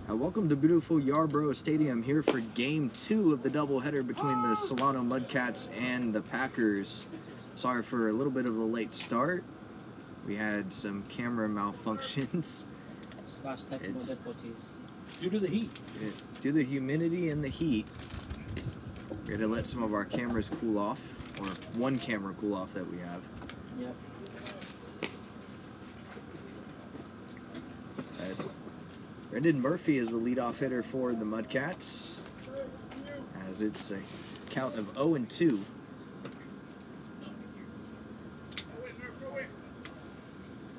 Welcome to beautiful Yarborough Stadium here for Game 2 of the doubleheader between the Solano Mudcats and the Packers. Sorry for a little bit of a late start. We had some camera malfunctions. Slash technical difficulties. Due to the heat. Due to the humidity and the heat, we're going to let some of our cameras cool off, or one camera cool off that we have. Yep. Brendan Murphy is the leadoff hitter for the Mudcats, as it's a count of 0-2.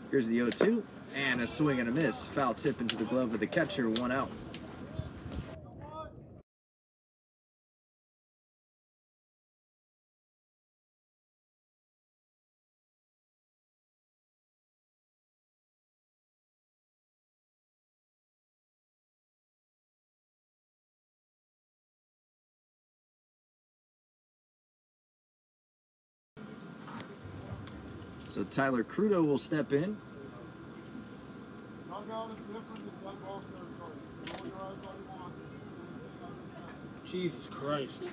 Here's the 0-2, and a swing and a miss. Foul tip into the glove of the catcher, 1 out. So Tyler Crudo will step in. Jesus Christ.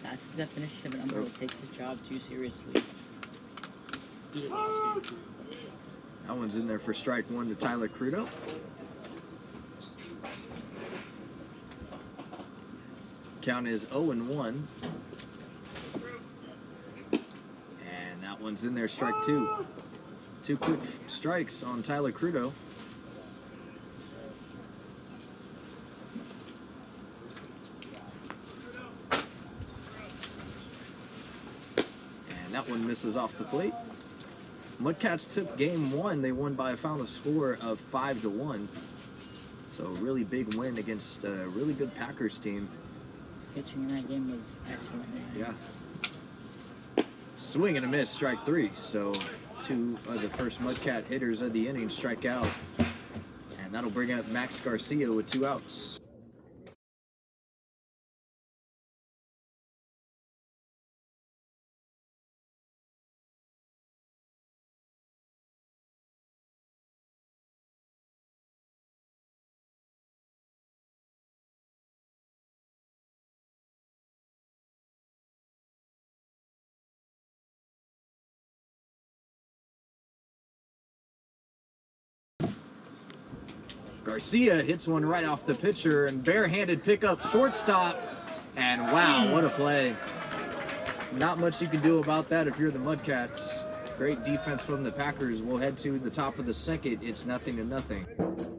That's the definition of an umpire who takes his job too seriously. Did it last game too. That one's in there for strike 1 to Tyler Crudo. Count is 0-1. And that one's in there, strike 2. 2 quick strikes on Tyler Crudo. And that one misses off the plate. Mudcats took game 1. They won by a final score of 5-1. So a really big win against a really good Packers team. Pitching in that game was excellent. Yeah. Swing and a miss, strike 3. So 2 of the first Mudcat hitters of the inning strike out. And that'll bring up Max Garcia with 2 outs. Garcia hits one right off the pitcher and barehanded pickup shortstop. And wow, what a play. Not much you can do about that if you're the Mudcats. Great defense from the Packers. We'll head to the top of the second. It's 0-0.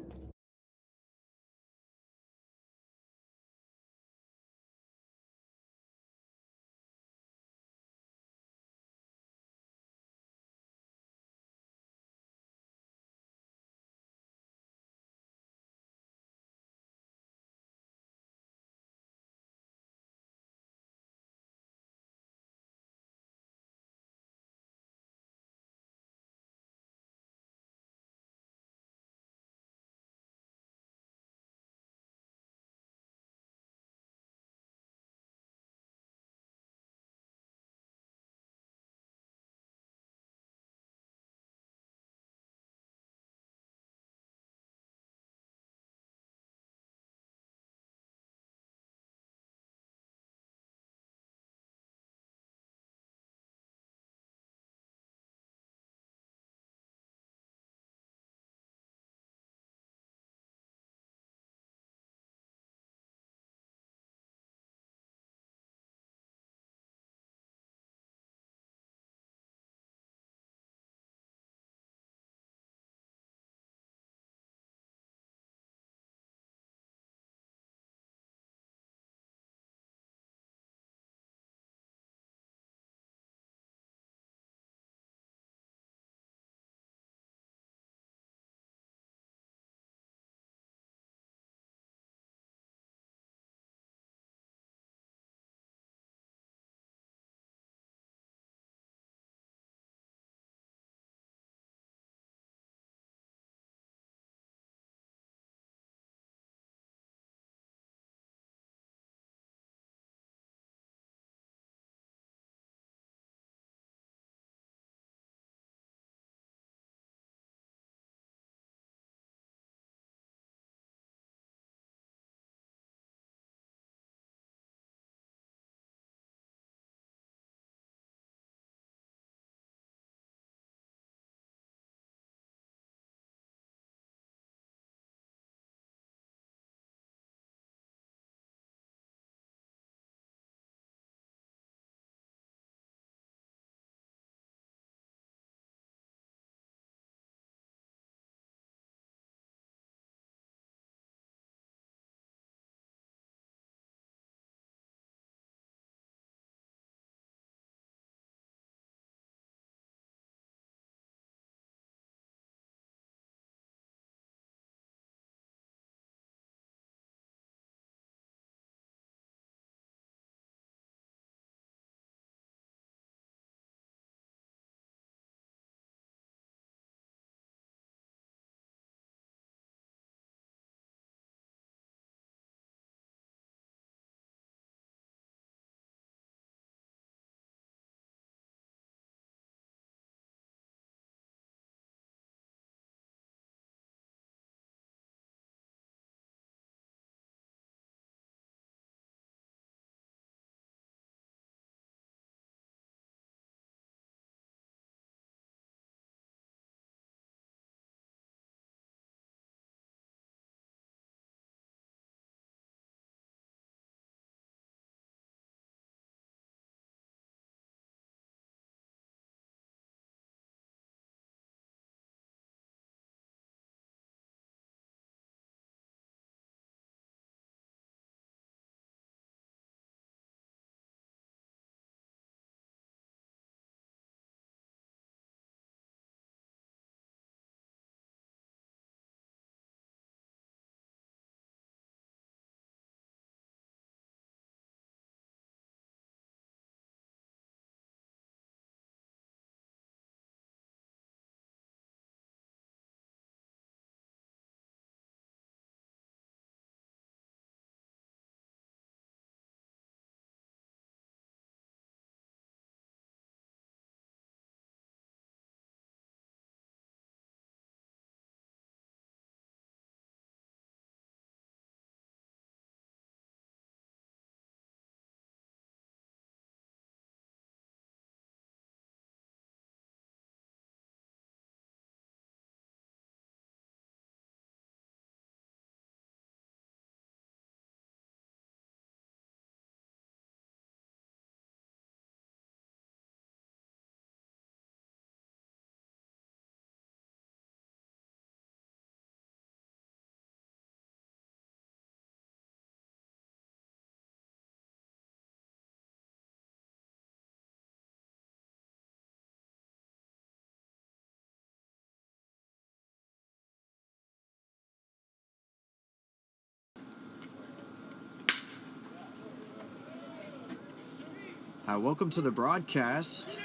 Welcome to the broadcast.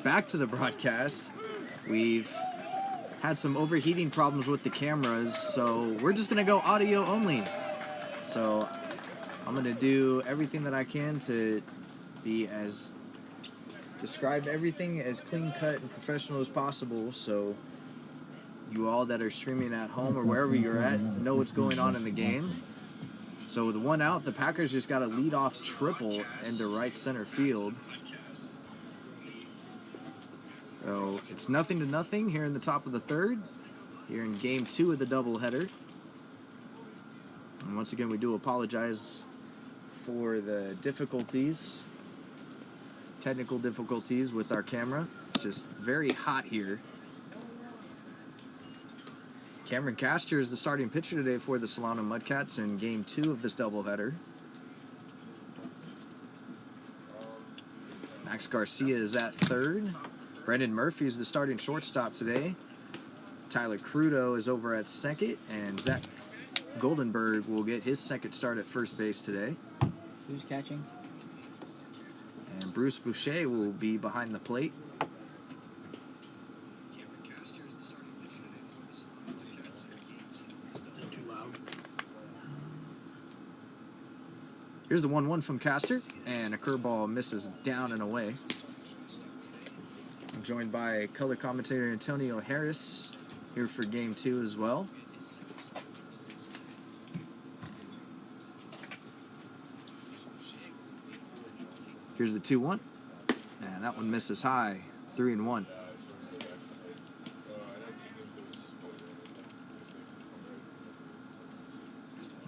Back to the broadcast. We've had some overheating problems with the cameras, so we're just going to go audio only. So I'm going to do everything that I can to be describe everything as clean cut and professional as possible, so you all that are streaming at home or wherever you're at know what's going on in the game. So with one out, the Packers just got a lead-off triple into right center field. So it's 0-0 here in the top of the third, here in game 2 of the doubleheader. And once again, we do apologize for the technical difficulties with our camera. It's just very hot here. Cameron Castor is the starting pitcher today for the Solano Mudcats in game 2 of this doubleheader. Max Garcia is at third. Brendan Murphy is the starting shortstop today. Tyler Crudo is over at second, and Zach Goldenberg will get his second start at first base today. Who's catching? And Bruce Boucher will be behind the plate. Not too loud. Here's the 1-1 from Castor, and a curveball misses down and away. I'm joined by color commentator Antonio Harris here for game 2 as well. Here's the 2-1, and that one misses high, 3-1.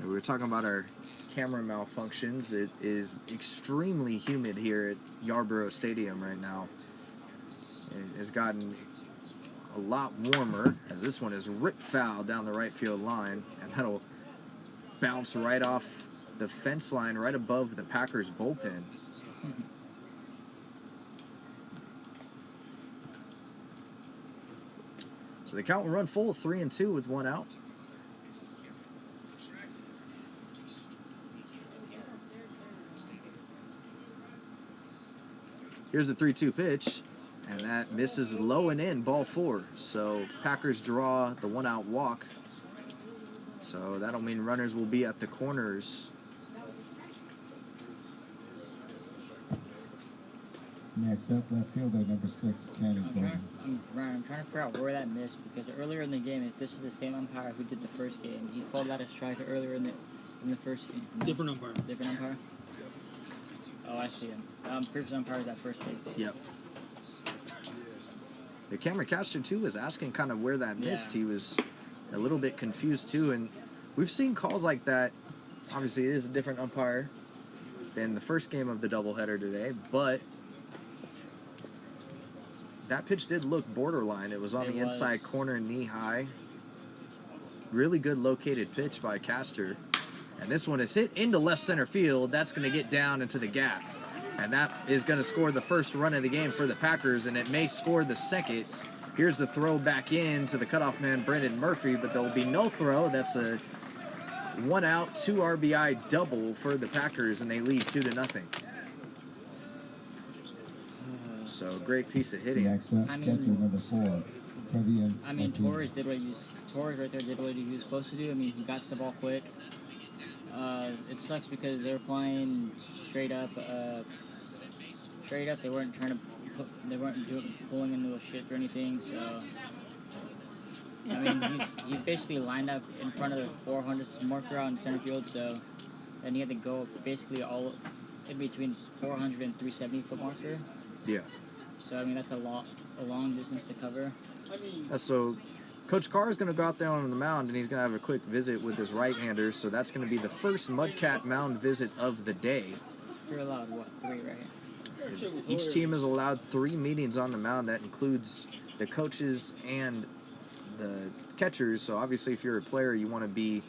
We were talking about our camera malfunctions. It is extremely humid here at Yarborough Stadium right now. It has gotten a lot warmer as this one is ripped foul down the right field line, and that'll bounce right off the fence line right above the Packers bullpen. So the count will run full, 3-2 with one out. Here's the 3-2 pitch, and that misses low and in, ball 4. So Packers draw the one-out walk. So that'll mean runners will be at the corners. Next up, left fielder number 6, Channing Gordon. I'm trying to figure out where that missed, because earlier in the game, if this is the same umpire who did the first game, he called that a strike earlier in the first game. No? Different umpire. Different umpire? Oh, I see him. Previous umpire is at first base. Yep. The camera catcher too was asking kind of where that missed. Yeah. He was a little bit confused too, and we've seen calls like that. Obviously, it is a different umpire than the first game of the doubleheader today, but that pitch did look borderline. It was on the inside corner, knee high. Really good located pitch by Castor. And this one is hit into left center field. That's going to get down into the gap. And that is going to score the first run of the game for the Packers, and it may score the second. Here's the throw back in to the cutoff man, Brendan Murphy, but there will be no throw. That's a 1-out, 2 RBI double for the Packers, and they lead 2-0. So great piece of hitting. Next up, catcher number 4, Trevian. I mean, Torres right there did what he was supposed to do. I mean, he got to the ball quick. It sucks because they were playing straight up. They weren't trying to pulling into a shift or anything. So I mean, he's basically lined up in front of the 400 marker out in center field. So then he had to go basically all in between 400 and 370 foot marker. Yeah. So I mean, that's a long distance to cover. So Coach Carr is going to go out there on the mound, and he's going to have a quick visit with his right-hander. So that's going to be the first Mudcat mound visit of the day. You're allowed, what, 3, right? Each team is allowed 3 meetings on the mound. That includes the coaches and the catchers. So obviously, if you're a player, you want to be,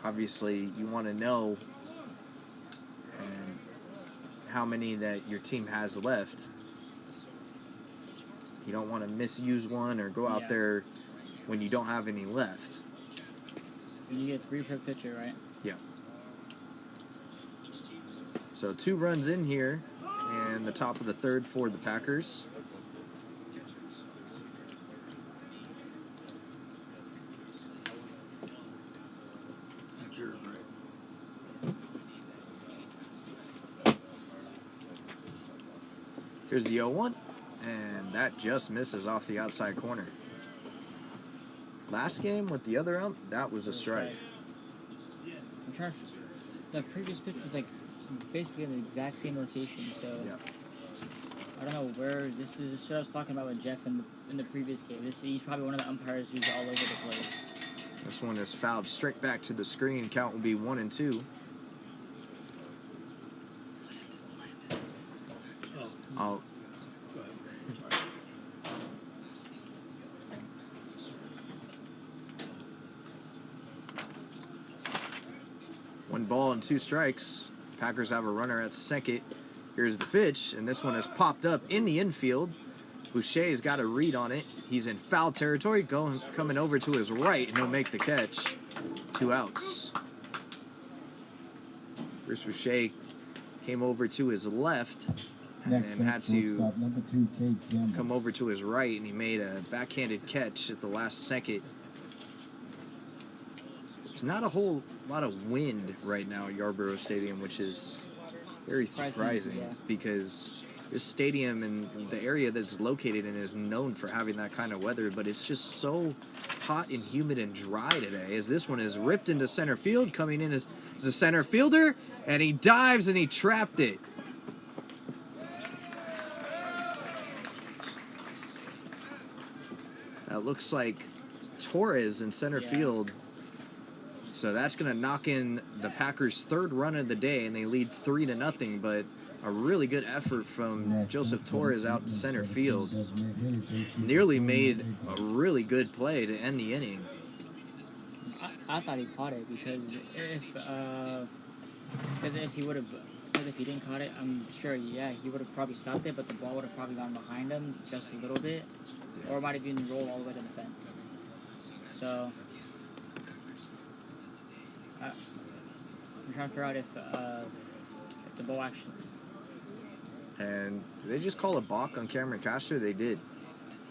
you want to know how many that your team has left. You don't want to misuse one or go out there when you don't have any left. And you get 3 per pitcher, right? Yeah. So 2 runs in here. in the top of the third for the Packers. That's yours, right? Here's the 0-1, and that just misses off the outside corner. Last game with the other ump, that was a strike. I'm trying to, the previous pitch was like basically in the exact same location, so Yeah. I don't know where this is. This is what I was talking about with Jeff in the previous game. He's probably one of the umpires who's all over the place. This one is fouled straight back to the screen. Count will be 1-2. Oh, Oh, go ahead. Sorry. one ball and 2 strikes. Packers have a runner at second. Here's the pitch, and this one is popped up in the infield. Boucher's got a read on it. He's in foul territory, coming over to his right, and he'll make the catch. 2 outs. Bruce Boucher came over to his left Next and had up, to shortstop number 2, Cade Campbell. come over to his right, and he made a backhanded catch at the last second. There's not a whole lot of wind right now at Yarborough Stadium, which is very surprising yeah. because this stadium and the area that it's located in is known for having that kind of weather, but it's just so hot and humid and dry today as this one is ripped into center field. Coming in as a center fielder, and he dives and he trapped it. That looks like Torres in center field. So that's going to knock in the Packers' third run of the day, and they lead 3-0. But a really good effort from Joseph Torres out in center field. Nearly made a really good play to end the inning. I thought he caught it because if he would have, because if he didn't caught it, I'm sure he would have probably stopped it, but the ball would have probably gone behind him just a little bit, or might have even rolled all the way to the fence. So I'm trying to figure out if the ball actually. And did they just call a balk on Cameron Castro? They did.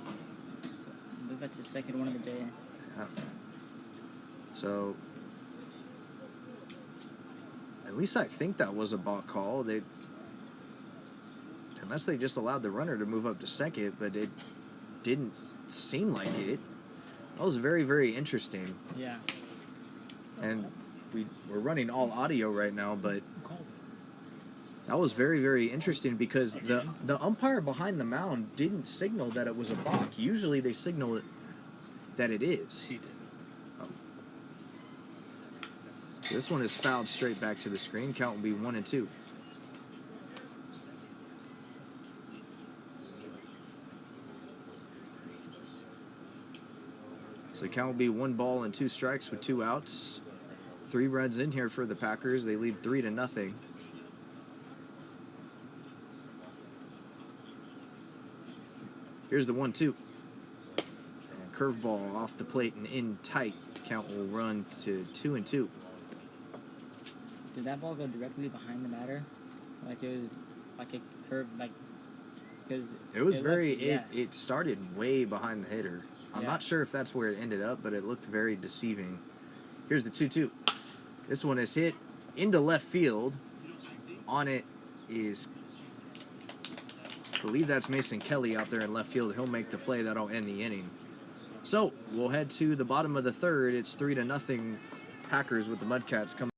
I believe that's the second one of the day. Yeah. So at least I think that was a balk call. Unless they just allowed the runner to move up to second, but it didn't seem like it. That was very, very interesting. Yeah. And we're running all audio right now, but that was very, very interesting because the umpire behind the mound didn't signal that it was a balk. Usually they signal it that it is. He did. Oh. This one is fouled straight back to the screen. Count will be 1-2. So count will be 1 ball and 2 strikes with 2 outs. 3 runs in here for the Packers. They lead 3-0. Here's the 1-2. And curveball off the plate and in tight. Count will run to 2-2. Did that ball go directly behind the batter? Like it curved, like because It was it started way behind the hitter. I'm Yeah. not sure if that's where it ended up, but it looked very deceiving. Here's the 2-2. This one is hit into left field. On it is, I believe that's Mason Kelly out there in left field. He'll make the play that'll end the inning. So we'll head to the bottom of the third. It's 3-0 Packers with the Mudcats coming.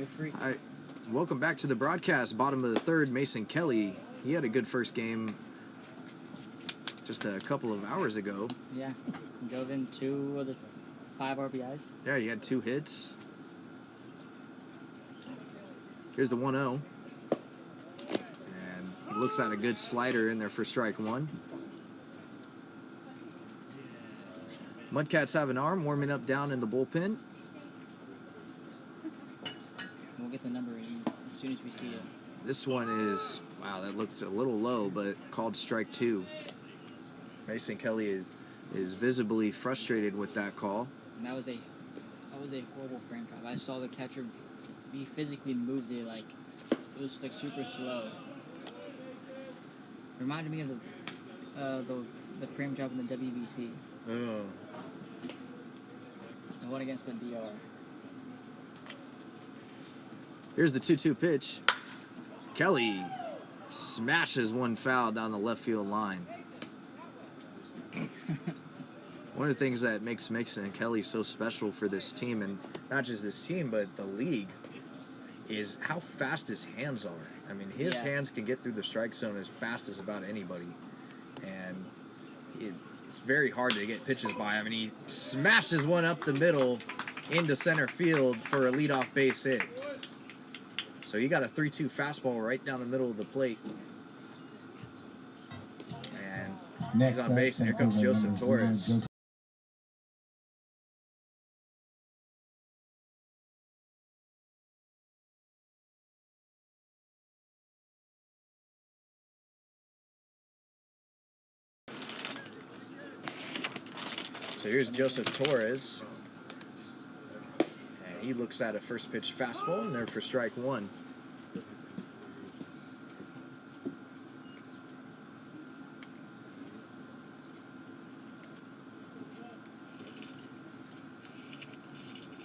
You're free. All right, welcome back to the broadcast. Bottom of the third, Mason Kelly. He had a good first game just a couple of hours ago. Yeah. Drove in 2 of the 5 RBIs. Yeah, he had 2 hits. Here's the 1-0. And he looks at a good slider in there for strike 1. Mudcats have an arm warming up down in the bullpen. We'll get the number in as soon as we see it. This one is, wow, that looked a little low, but called strike 2. Mason Kelly is visibly frustrated with that call. And that was a horrible frame drop. I saw the catcher, he physically moved it like, it was like super slow. Reminded me of the frame drop in the WBC. Oh. The one against the DR. Here's the 2-2 pitch. Kelly smashes one foul down the left field line. One of the things that makes Mason Kelly so special for this team, and not just this team, but the league, is how fast his hands are. I mean, his hands can get through the strike zone as fast as about anybody. And it's very hard to get pitches by him. And he smashes one up the middle into center field for a leadoff base hit. So he got a 3-2 fastball right down the middle of the plate. And he's on base, and here comes Joseph Torres. So here's Joseph Torres. And he looks at a first pitch fastball, and there for strike 1.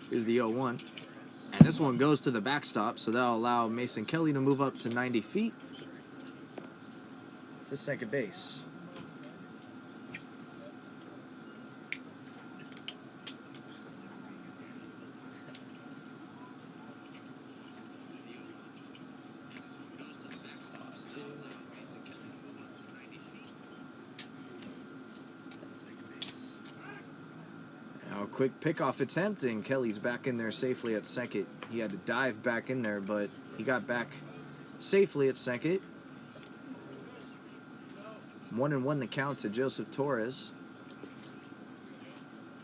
Here's the 0-1. And this one goes to the backstop, so that'll allow Mason Kelly to move up to 90 feet. To second base. Now a quick pickoff attempt, and Kelly's back in there safely at second. He had to dive back in there, but he got back safely at second. 1-1 the count to Joseph Torres,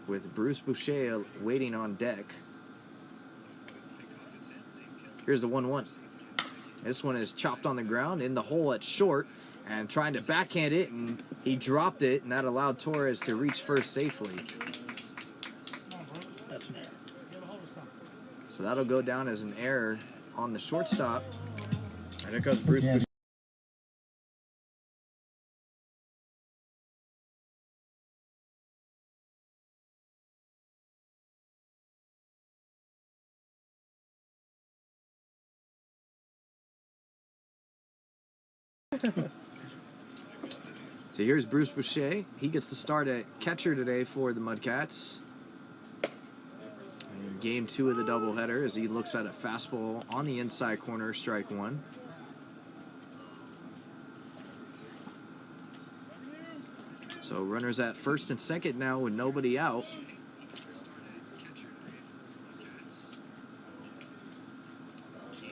with Bruce Boucher waiting on deck. Here's the 1-1. This one is chopped on the ground in the hole at short, and trying to backhand it, and he dropped it, and that allowed Torres to reach first safely. That's an error. So that'll go down as an error on the shortstop. And here comes Bruce Boucher. So here's Bruce Boucher. He gets to start at catcher today for the Mudcats. In game 2 of the doubleheader, as he looks at a fastball on the inside corner, strike 1. So runners at first and second now with nobody out.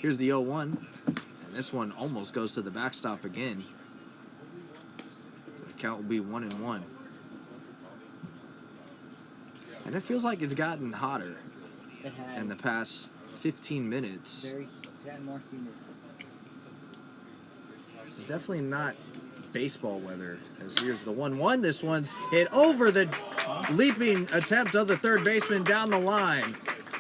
Here's the 0-1. And this one almost goes to the backstop again. The count will be 1-1. And it feels like it's gotten hotter in the past 15 minutes. It's gotten more humid. This is definitely not baseball weather. As here's the 1-1. This one's hit over the leaping attempt of the third baseman down the line.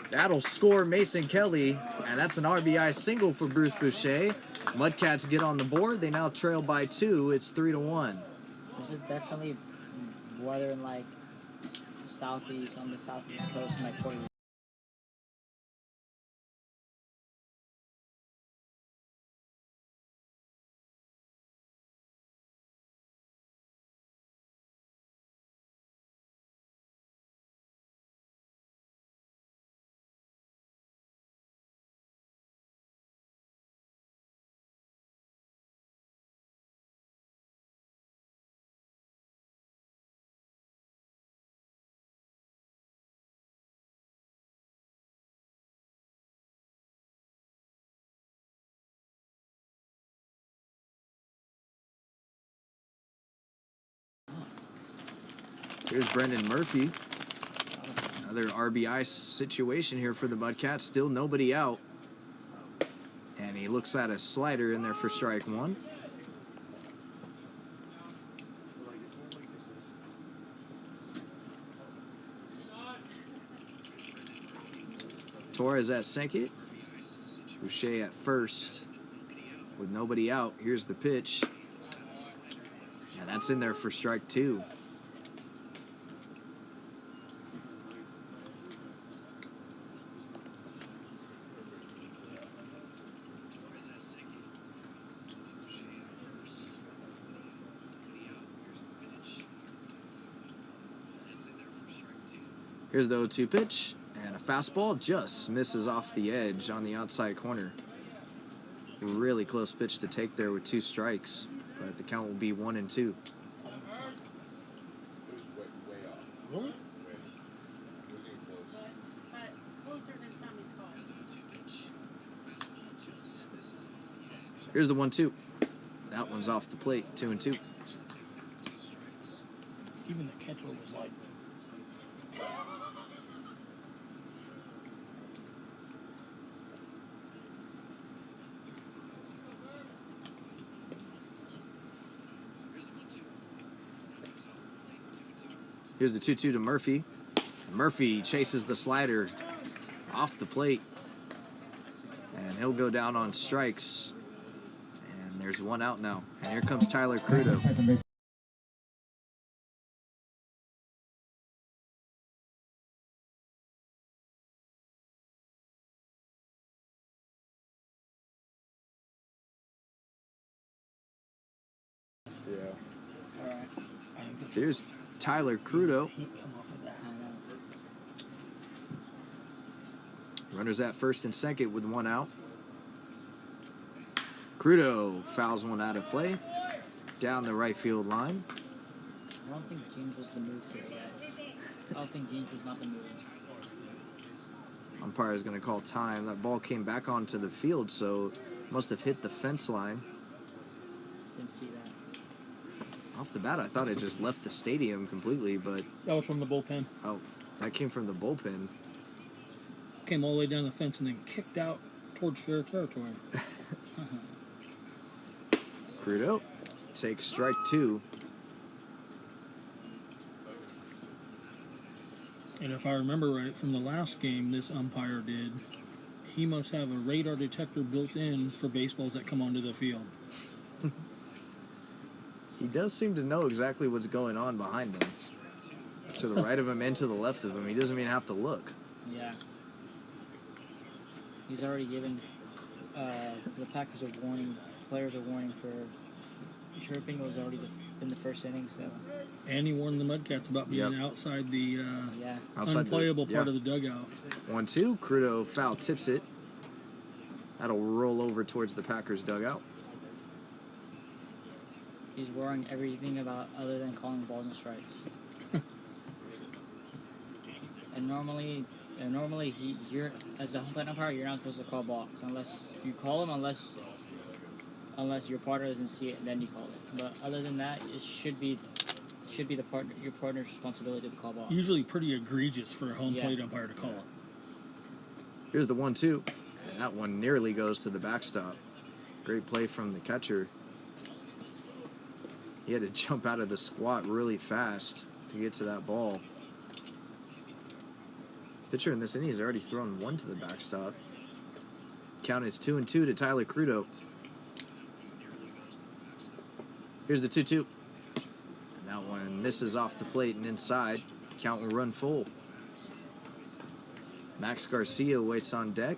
That'll score Mason Kelly, and that's an RBI single for Bruce Boucher. Mudcats get on the board. They now trail by 2. It's 3-1. This is definitely weather in like southeast, on the southeast coast, in like Puerto Rico. Here's Brendan Murphy. Another RBI situation here for the Mudcats. Still nobody out. And he looks at a slider in there for strike one. Torres at second. Boucher at first. With nobody out, here's the pitch. And that's in there for strike two. Here's the 0-2 pitch, and a fastball just misses off the edge on the outside corner. Really close pitch to take there with 2 strikes, but the count will be 1-2. Really? Here's the 1-2. That one's off the plate, 2-2. Even the catcher was like, Here's the 2-2 to Murphy. Murphy chases the slider off the plate. And he'll go down on strikes. And there's one out now. And here comes Tyler Crudo. Second base. Yeah. Alright. I think that's Here's Tyler Crudo. heat come off of that. Runners at first and second with one out. Crudo fouls one out of play. Down the right field line. I don't think James was the move today, guys. I don't think James was not the move. Umpire is going to call time. That ball came back onto the field, so must have hit the fence line. Didn't see that. Off the bat, I thought it just left the stadium completely, but That was from the bullpen. oh, that came from the bullpen. Came all the way down the fence and then kicked out towards fair territory. Crudo takes strike two. And if I remember right from the last game this umpire did, he must have a radar detector built in for baseballs that come onto the field. He does seem to know exactly what's going on behind him. To the right of him and to the left of him. He doesn't even have to look. Yeah. He's already given the Packers a warning, players a warning for chirping. Was already in the first inning, so And he warned the Mudcats about being Yep. outside the yeah. Outside unplayable the, part yeah. of the dugout. 1-2. Crudo foul tips it. That'll roll over towards the Packers dugout. He's worrying everything about other than calling balls and strikes. and normally you're as a home plate umpire, you're not supposed to call balls unless you call them, unless your partner doesn't see it, and then you call it. But other than that, it should be your partner's responsibility to call balls. Usually pretty egregious for a home Yeah. plate umpire to call it. Here's the 1-2. And that one nearly goes to the backstop. Great play from the catcher. He had to jump out of the squat really fast to get to that ball. Pitcher in this inning has already thrown one to the backstop. Count is 2-2 to Tyler Crudo. Here's the 2-2. And that one misses off the plate and inside. Count will run full. Max Garcia waits on deck.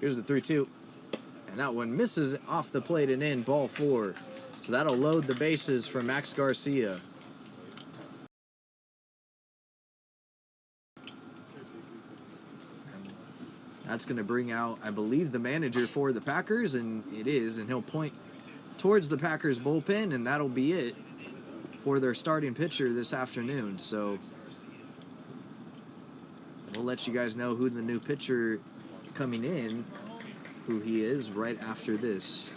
Here's the 3-2. And that one misses off the plate and in, ball 4. So that'll load the bases for Max Garcia. That's going to bring out, I believe, the manager for the Packers, and it is, and he'll point towards the Packers bullpen, and that'll be it for their starting pitcher this afternoon. So we'll let you guys know who the new pitcher coming in, who he is, right after this.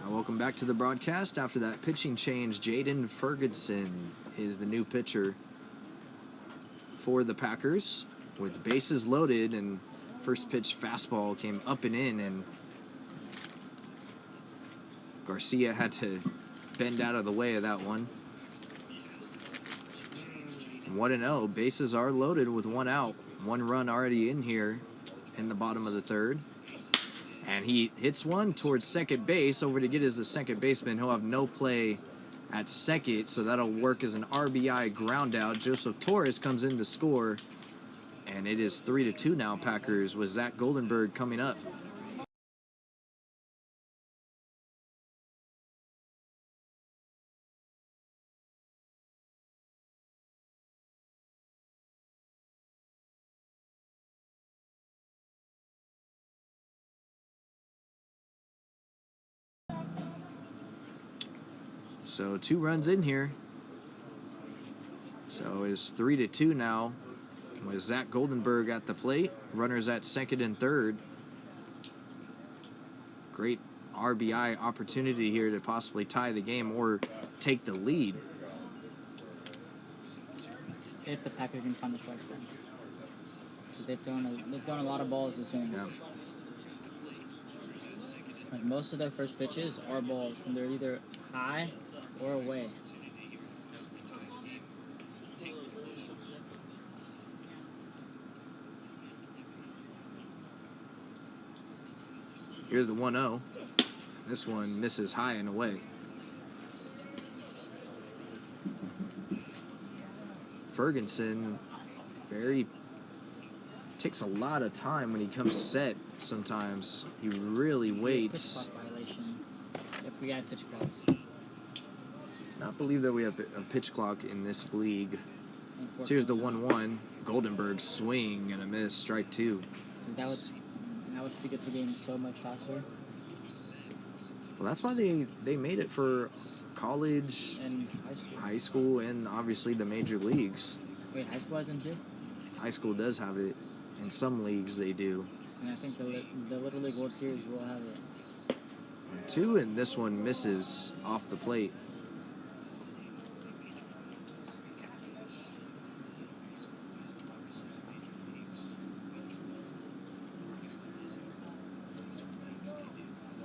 Welcome back to the broadcast. After that pitching change, Jaden Ferguson is the new pitcher for the Packers with bases loaded, and first pitch fastball came up and in, and Garcia had to bend out of the way of that one. 1-0, bases are loaded with one out. One run already in here in the bottom of the third. And he hits one towards second base over to get as the second baseman. He'll have no play at second, so that'll work as an RBI ground out. Joseph Torres comes in to score, and it is 3-2 now, Packers, with Zach Goldenberg coming up. So 2 runs in here. So it's 3-2 now with Zach Goldenberg at the plate. Runners at second and third. Great RBI opportunity here to possibly tie the game or take the lead. If the Packers can find the strike zone. They've thrown a lot of balls this inning. Yeah. Like most of their first pitches are balls, and they're either high or away. Here's the 1-0. This one misses high and away. Ferguson takes a lot of time when he comes set sometimes. He really waits. Pitch clock violation. If we had pitch clocks. I not believe that we have a pitch clock in this league. So here's the 1-1. Goldenberg swing and a miss, strike 2. That was That would speed up the game so much faster. Well, that's why they made it for college, And high school, and obviously the major leagues. wait, high school has them too? High school does have it. In some leagues, they do. And I think the Little League World Series will have it. 2, and this one misses off the plate.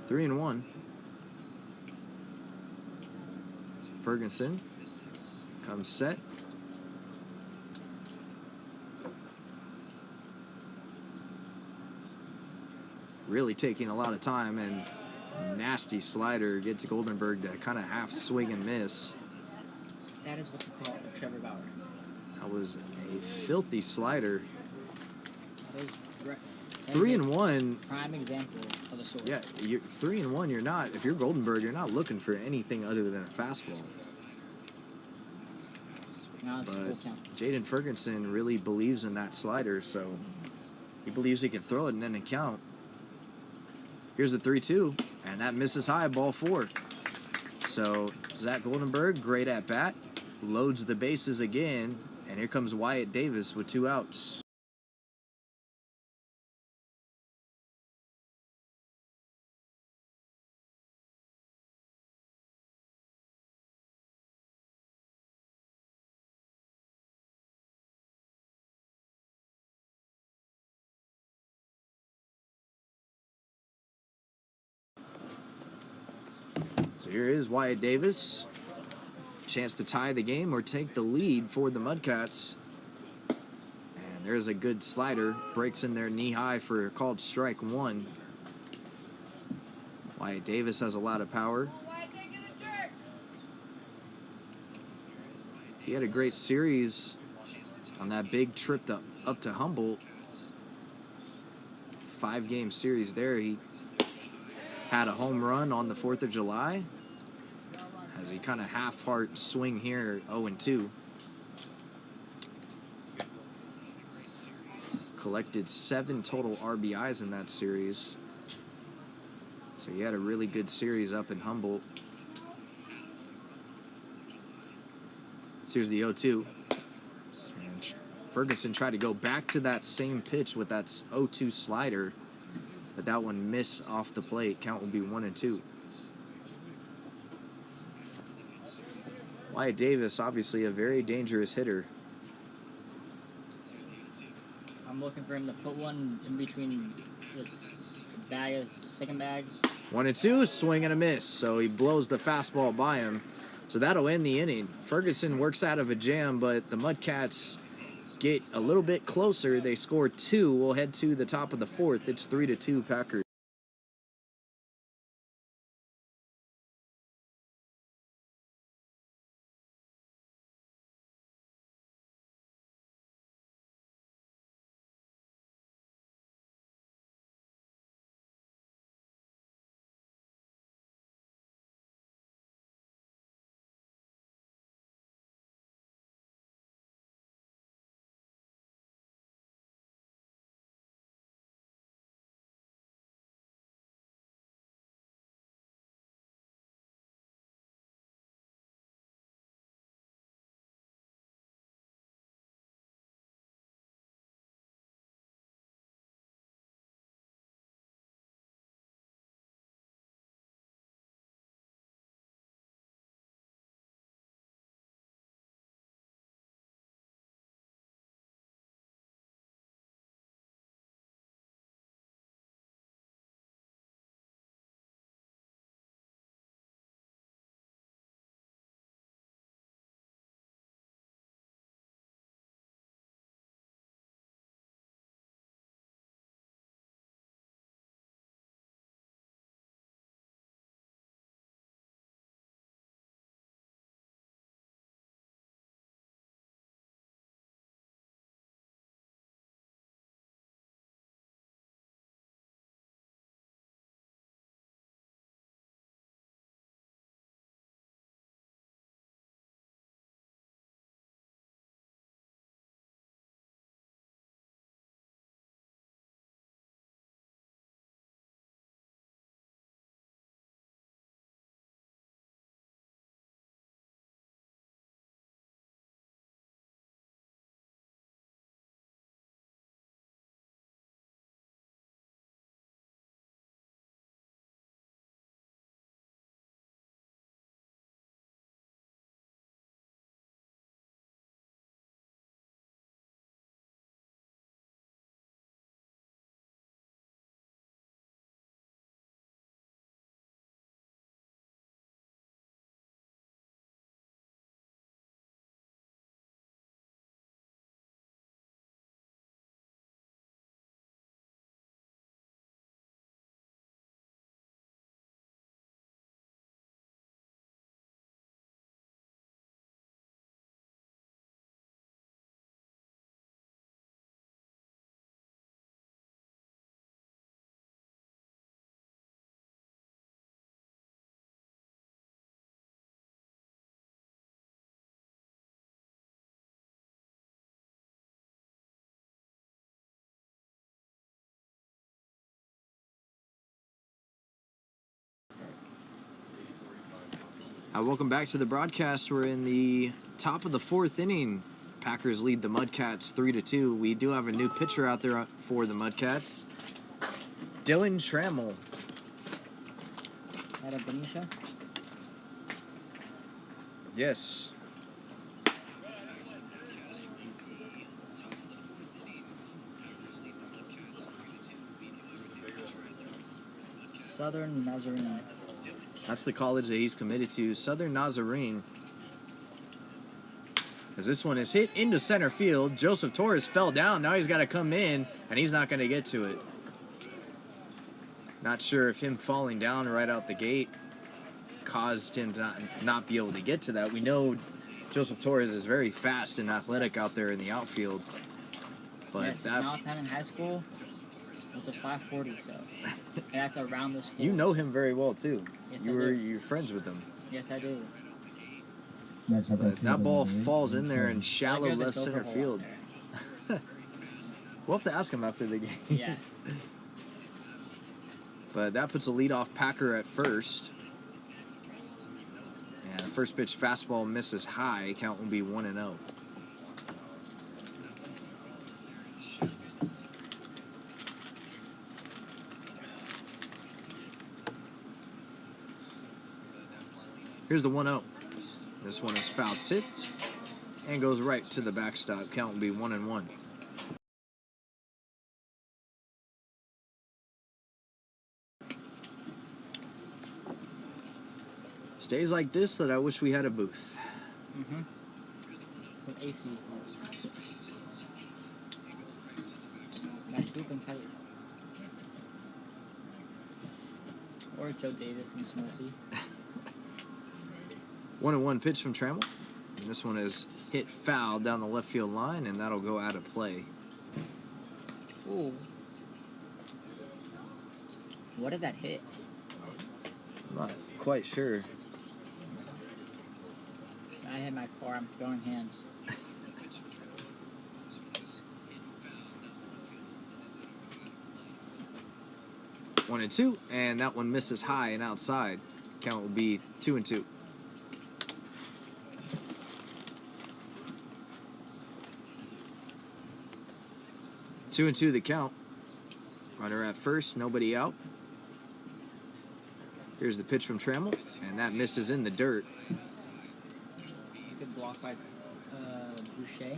Three and one. Ferguson comes set. Really taking a lot of time, and nasty slider gets Goldenberg to kind of half swing and miss. That is what you call a Trevor Bauer. That was a filthy slider. That is that 3 is and a 1. prime example of a sort. Yeah, you're 3 and 1. You're not. If you're Goldenberg, you're not looking for anything other than a fastball. Now it's full But count. Jaden Ferguson really believes in that slider, so he believes he can throw it and then count. Here's the 3-2, and that misses high, ball 4. So Zach Goldenberg, great at bat, loads the bases again, and here comes Wyatt Davis with 2 outs. So here is Wyatt Davis. Chance to tie the game or take the lead for the Mudcats. And there's a good slider. Breaks in there knee high for a called strike 1. Wyatt Davis has a lot of power. He had a great series on that big trip up to Humboldt. 5-game series there. He had a home run on the 4th of July. As he kind of half-heart swing here, 0-2. Collected 7 total RBIs in that series. So he had a really good series up in Humboldt. So here's the 0-2. And Ferguson tried to go back to that same pitch with that 0-2 slider, but that one missed off the plate. Count will be 1-2. Wyatt Davis, obviously a very dangerous hitter. I'm looking for him to put one in between this bag, second bag. 1-2, swing and a miss. So he blows the fastball by him. So that'll end the inning. Ferguson works out of a jam, but the Mudcats get a little bit closer. They score 2. We'll head to the top of the 4th. It's 3-2 Packers. Welcome back to the broadcast. We're in the top of the 4th inning. Packers lead the Mudcats 3-2. We do have a new pitcher out there for the Mudcats. Dylan Trammell. Out of Benicia. Yes. Southern Nazarene. That's the college that he's committed to, Southern Nazarene. As this one is hit into center field. Joseph Torres fell down. Now he's got to come in, and he's not going to get to it. Not sure if him falling down right out the gate caused him to not be able to get to that. We know Joseph Torres is very fast and athletic out there in the outfield. But yes, now time in high school was a 540, so and that's around the school. You know him very well too. Yes, You're friends with him. Yes, I do. But that ball falls in there in shallow Like left center field. We'll have to ask him after the game. Yeah. But that puts a leadoff Packer at first. And the first pitch fastball misses high. Count will be 1-0. Here's the 1-0. This one is foul tipped and goes right to the backstop. Count will be 1-1. Days like this that I wish we had a booth. Mm-hmm. With AC. Matt Scoop and Kelly. Or Joe Davis and Smoltzy. 1-1 pitch from Trammell. And this one is hit foul down the left field line, and that'll go out of play. Ooh. What did that hit? I'm not quite sure. I hit my car. I'm throwing hands. One and two, and that one misses high and outside. Count will be 2-2. Two and two the count. Runner at first, nobody out. Here's the pitch from Trammell, and that misses in the dirt. Good block by Boucher.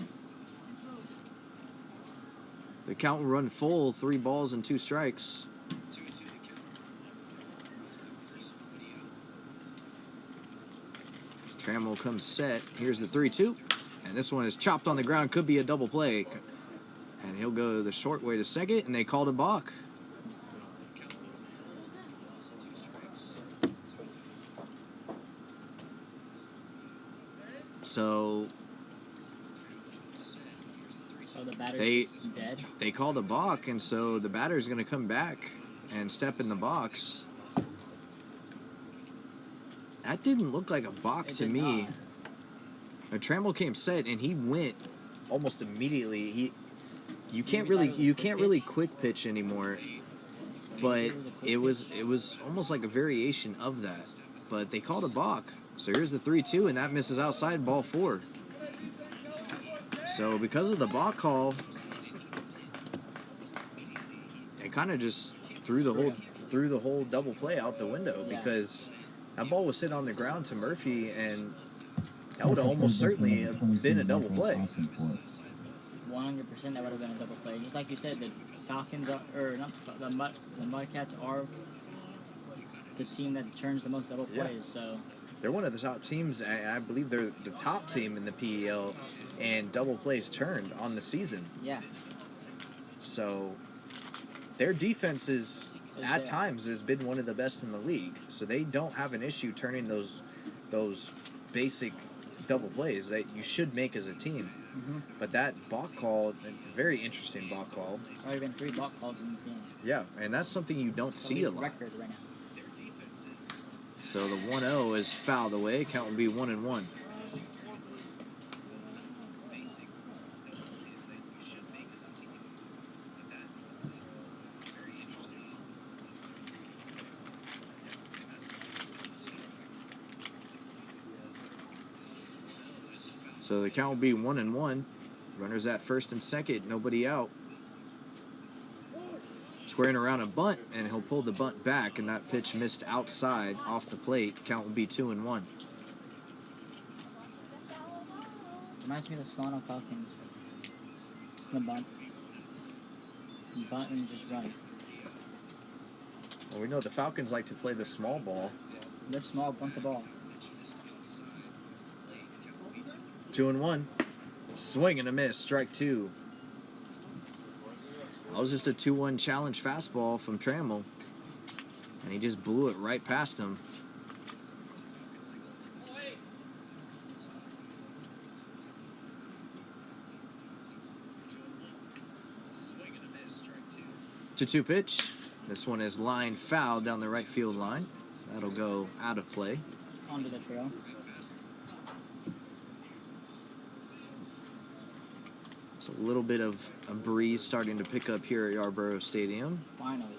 The count will run full, 3 balls and 2 strikes. Trammell comes set. Here's the 3-2. And this one is chopped on the ground. Could be a double play. And he'll go the short way to second, and they called a balk. So the batter's dead. They called a balk, and so the batter's going to come back and step in the box. That didn't look like a balk to me. Trammell came set, and he went almost immediately. You can't really quick pitch anymore, but it was almost like a variation of that. But they called a balk. So here's the 3-2, and that misses outside, ball 4. So because of the balk call, they kind of just threw the whole double play out the window, because that ball was sitting on the ground to Murphy, and that would have almost certainly been a double play. 100% that would have been a double play. Just like you said, the Falcons the Mudcats are the team that turns the most double plays. So they're one of the top teams. I believe they're the top team in the PEL, and double plays turned on the season. Yeah. So their defense at times has been one of the best in the league. So they don't have an issue turning those basic double plays that you should make as a team. Mm-hmm. But that balk call, very interesting balk call. Already been 3 balk calls in this game. Yeah, and that's something you don't see a lot. Record right now. So the 1-0 is fouled away. Count will be 1-1. So the count will be 1-1. Runners at first and second, nobody out. Squaring around a bunt, and he'll pull the bunt back, and that pitch missed outside off the plate. Count will be 2-1. Reminds me of the Solano Falcons. The bunt. Bunt and just run. Well, we know the Falcons like to play the small ball. Lift small, bunt the ball. 2-1. Swing and a miss. Strike 2. That was just a 2-1 challenge fastball from Trammell. And he just blew it right past him. To 2 pitch. This one is line foul down the right field line. That'll go out of play. Onto the trail. So a little bit of a breeze starting to pick up here at Yarborough Stadium. Finally.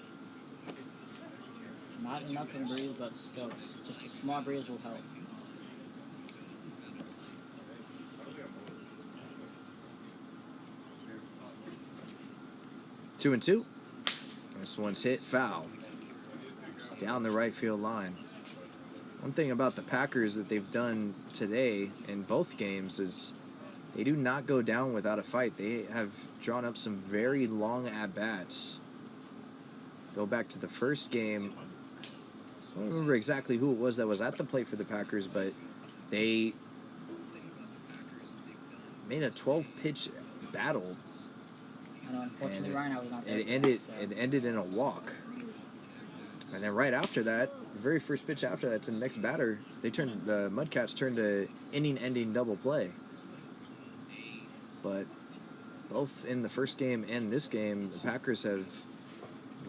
Not enough of a breeze, but still, just a small breeze will help. Two and two. This one's hit foul. Down the right field line. One thing about the Packers that they've done today in both games is they do not go down without a fight. They have drawn up some very long at-bats. Go back to the first game. I don't remember exactly who it was that was at the plate for the Packers, but they made a 12-pitch battle. I know, unfortunately, Ryan, I was not there. It ended in a walk. And then right after that, the very first pitch after that to the next batter, the Mudcats turned a inning-ending double play. But both in the first game and this game, the Packers have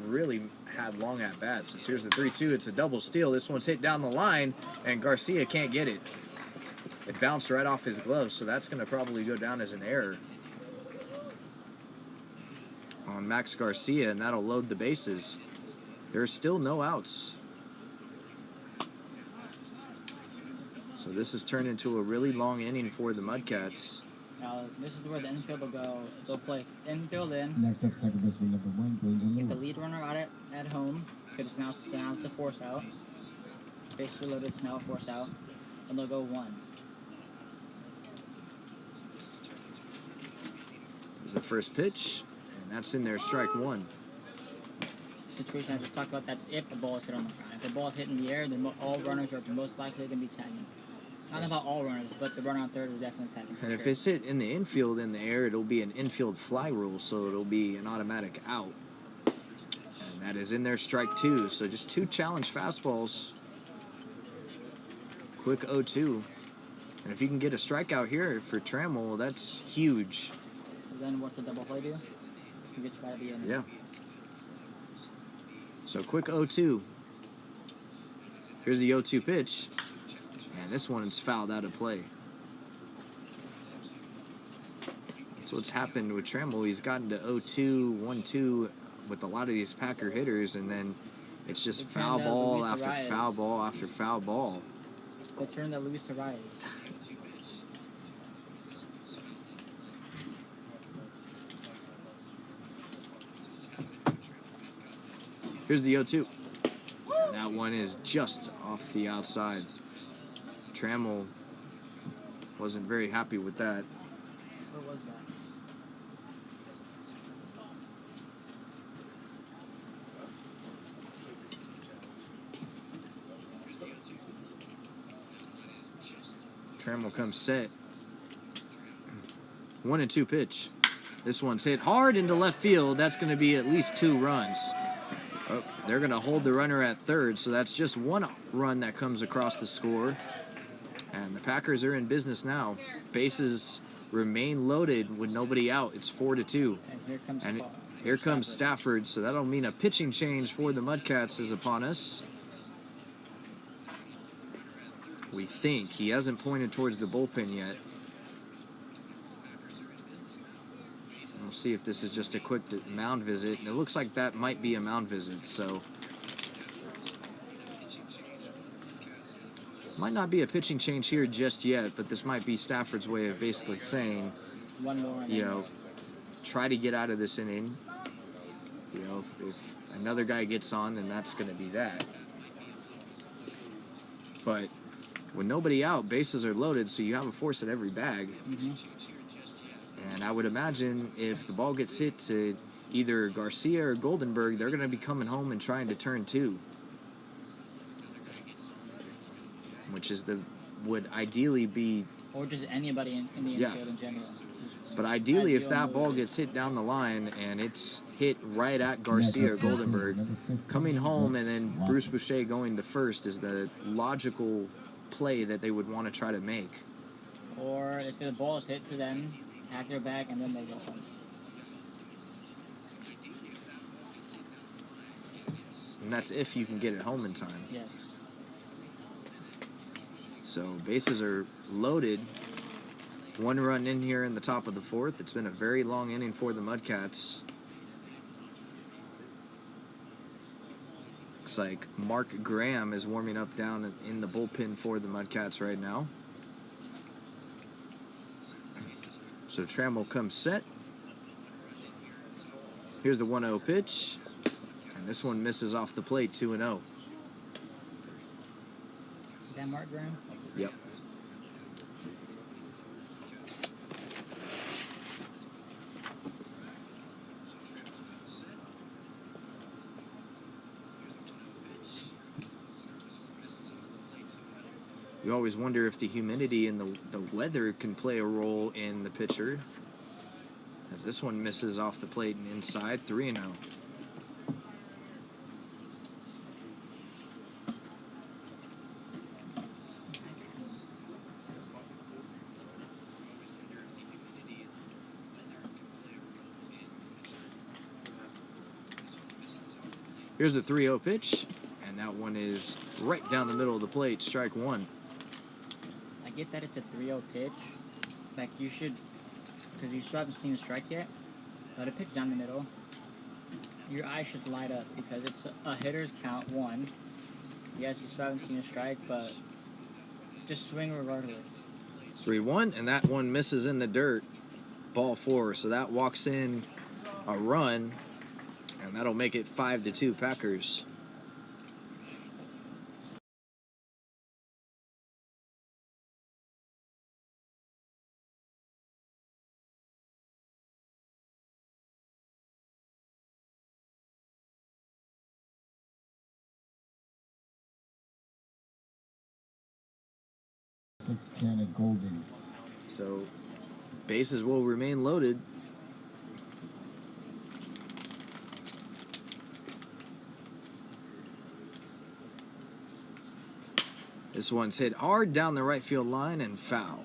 really had long at-bats. So here's the 3-2. It's a double steal. This one's hit down the line, and Garcia can't get it. It bounced right off his glove, so that's going to probably go down as an error on Max Garcia, and that'll load the bases. There's still no outs. So this has turned into a really long inning for the Mudcats. This is where the infield will go. They'll play infield in. Next up, second baseman number 1, Brandon Get the Lewis. lead runner out at home, because now it's a force out. Basically loaded, it's now a force out. And they'll go 1. This is the first pitch, and that's in there, strike 1. Situation I just talked about, that's if the ball is hit on the ground. If the ball is hit in the air, then all runners are most likely going to be tagging. Not about all runners, but the runner on third is definitely tagging. And if it's hit in the infield in the air, it'll be an infield fly rule, so it'll be an automatic out. And that is in there, strike 2. So just 2 challenge fastballs. Quick 0-2. And if you can get a strikeout here for Trammell, that's huge. So then what's the double play do? You get try to be in. Yeah. So quick 0-2. Here's the 0-2 pitch. And this one's fouled out of play. That's what's happened with Trammell. He's gotten to 0-2, 1-2 with a lot of these Packer hitters, and then it's just foul ball after foul ball after foul ball. They turned the Luis Arias. Here's the 0-2. And that one is just off the outside. Trammell wasn't very happy with that. Where was that? Trammell comes set. 1-2 pitch. This one's hit hard into left field. That's going to be at least 2 runs. Oh, they're going to hold the runner at third, so that's just 1 run that comes across the score. And the Packers are in business now. Bases remain loaded with nobody out. It's 4-2. And Here comes Stafford, so that'll mean a pitching change for the Mudcats is upon us. We think. He hasn't pointed towards the bullpen yet. We'll see if this is just a quick mound visit. And it looks like that might be a mound visit, so Might not be a pitching change here just yet, but this might be Stafford's way of basically saying, One more. And you then know, try to get out of this inning. You know, if another guy gets on, then that's going to be that. But with nobody out, bases are loaded, so you have a force at every bag. Mm-hmm. And I would imagine if the ball gets hit to either Garcia or Goldenberg, they're going to be coming home and trying to turn 2. Which is would ideally be... Or just anybody in the infield in general. But ideally, if Ideal that move. ball gets hit down the line and it's hit right at Garcia or Goldenberg, coming home and then Bruce Boucher going to first is the logical play that they would want to try to make. Or if the ball is hit to them, attack their back, and then they go home. And that's if you can get it home in time. Yes. So bases are loaded. 1 run in here in the top of the 4th. It's been a very long inning for the Mudcats. Looks like Mark Graham is warming up down in the bullpen for the Mudcats right now. So Trammell comes set. Here's the 1-0 pitch. And this one misses off the plate, 2-0. Is that Mark Graham? Yep. You always wonder if the humidity and the weather can play a role in the pitcher. As this one misses off the plate and inside, 3-0. Here's a 3-0 pitch, and that one is right down the middle of the plate, strike 1. I get that it's a 3-0 pitch. Like, you should, because you still haven't seen a strike yet, let it pitch down the middle. Your eyes should light up because it's a hitter's count 1. Yes, you still haven't seen a strike, but just swing regardless. 3-1, and that one misses in the dirt, ball 4. So that walks in a run, and that'll make it 5-2 Packers. Cannon Golden. So bases will remain loaded. This one's hit hard down the right field line and foul.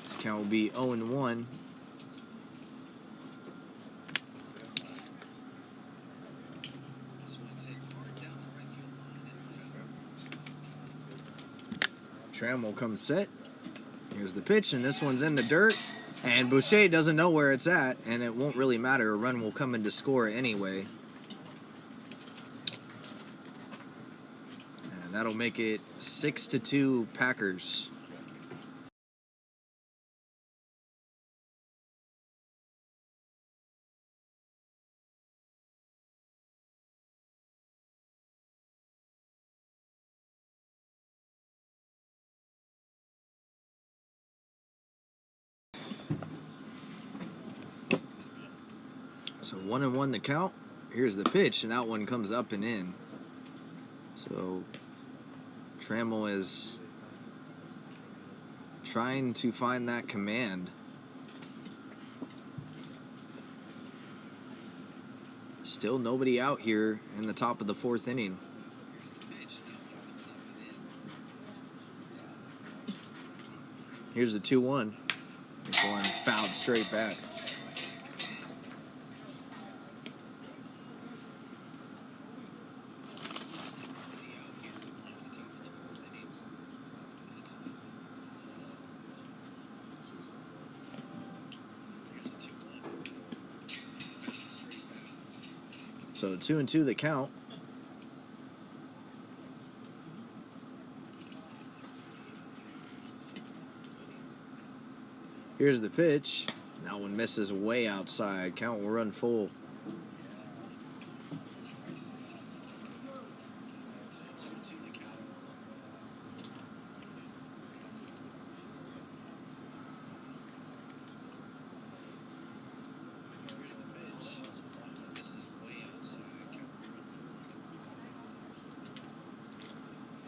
This count will be 0-1. Trammell comes set. Here's the pitch, and this one's in the dirt. And Boucher doesn't know where it's at, and it won't really matter. A run will come in to score anyway. And that'll make it 6-2 Packers. So 1-1 the count. Here's the pitch, and that one comes up and in. So Trammell is trying to find that command. Still nobody out here in the top of the 4th inning. Here's the 2-1. This one fouled straight back. So 2-2 the count. Here's the pitch. That one misses way outside. Count will run full.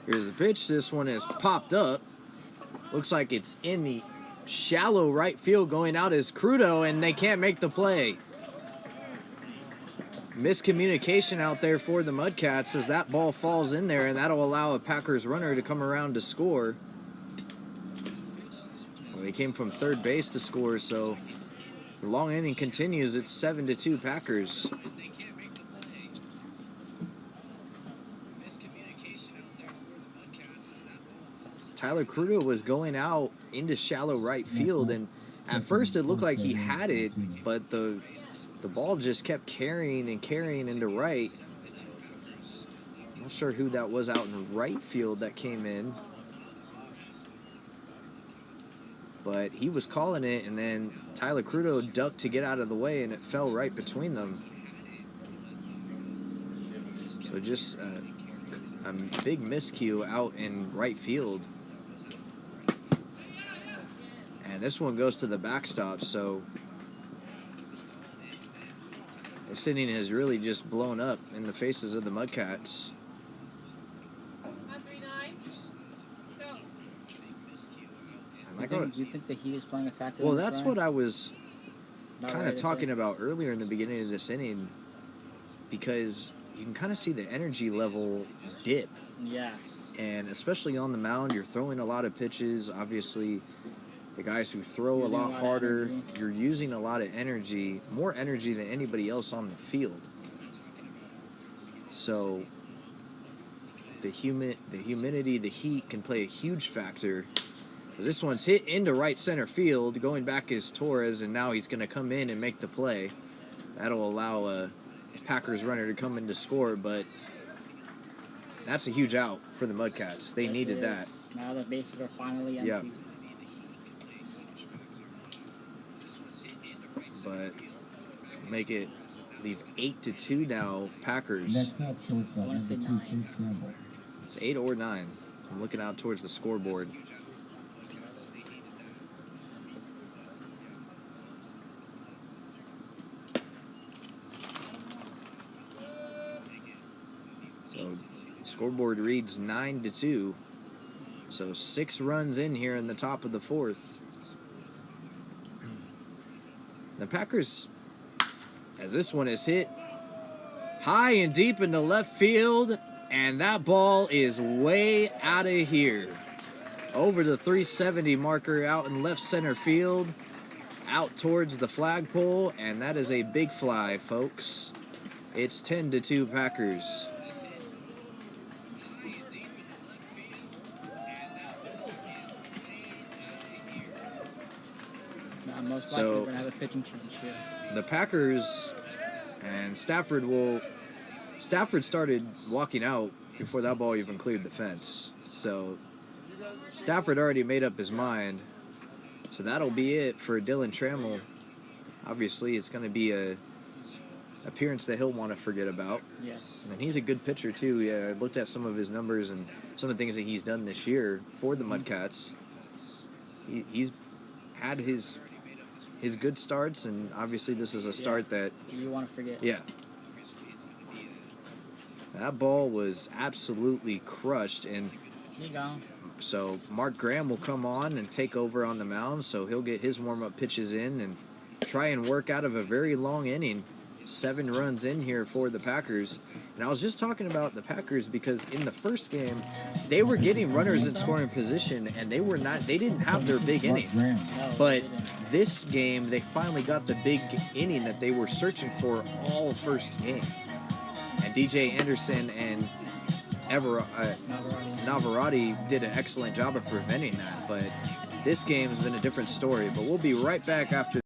Here's the pitch. This one has popped up. Looks like it's in the shallow right field. Going out is Crudo, and they can't make the play. Miscommunication out there for the Mudcats as that ball falls in there, and that'll allow a Packers runner to come around to score. Well, they came from third base to score, so the long inning continues. It's 7-2 Packers. Tyler Crudo was going out into shallow right field, and at first it looked like he had it, but the ball just kept carrying and carrying into right. I'm not sure who that was out in right field that came in, but he was calling it, and then Tyler Crudo ducked to get out of the way, and it fell right between them. So just a big miscue out in right field. And this one goes to the backstop, so this inning has really just blown up in the faces of the Mudcats. You think the heat is playing a factor? Well, in this, that's Ryan? what I was Not kind ready of to talking say. about earlier in the beginning of this inning, because you can kind of see the energy level dip. Yeah. And especially on the mound, you're throwing a lot of pitches. Obviously, the guys who throw a Using a lot lot of harder, energy. you're using a lot of energy, more energy than anybody else on the field. So the humidity, the heat can play a huge factor. This one's hit into right center field. Going back is Torres, and now he's going to come in and make the play. That'll allow a Packers runner to come in to score, but that's a huge out for the Mudcats. They Yes, needed it that. is. Now the bases are finally empty. Yeah. But make it leave 8-2 now, Packers. Next up, shortstop I wanna say number 2, 9. Kate Campbell. It's 8 or 9. I'm looking out towards the scoreboard. So scoreboard reads 9-2. So 6 runs in here in the top of the 4th. The Packers, as this one is hit high and deep into left field, and that ball is way out of here. Over the 370 marker out in left center field, out towards the flagpole, and that is a big fly, folks. It's 10-2 Packers. Most likely So- we're going to have a pitching change here. The Packers and Stafford started walking out before that ball even cleared the fence. So Stafford already made up his mind. So that'll be it for Dylan Trammell. Obviously, it's going to be a appearance that he'll want to forget about. Yes. And he's a good pitcher too. Yeah, I looked at some of his numbers and some of the things that he's done this year for the Mudcats. He's had his good starts, and obviously this is a start that You want to forget. yeah. That ball was absolutely crushed, and You go. so Mark Graham will come on and take over on the mound, so he'll get his warm-up pitches in and try and work out of a very long inning. 7 runs in here for the Packers. And I was just talking about the Packers because in the first game, they were getting runners in scoring position, and they didn't have their big Mark inning. Graham. No, But they didn't. this game, they finally got the big inning that they were searching for all first game. And DJ Anderson and Navarrete did an excellent job of preventing that. But this game's been a different story. But we'll be right back after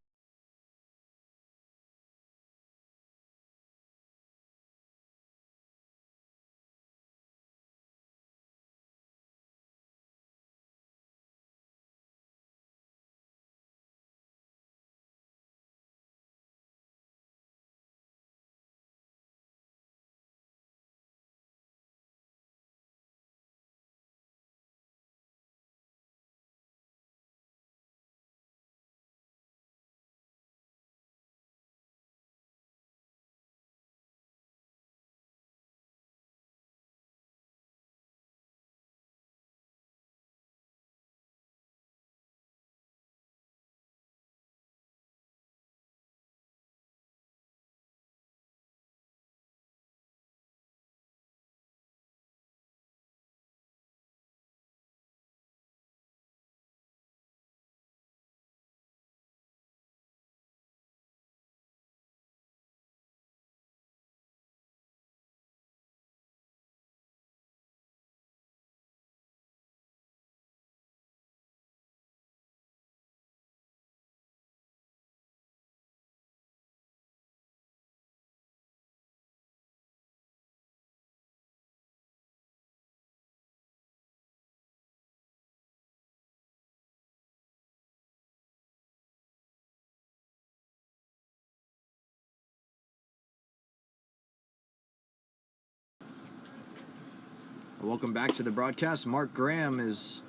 Welcome back to the broadcast. Mark Graham is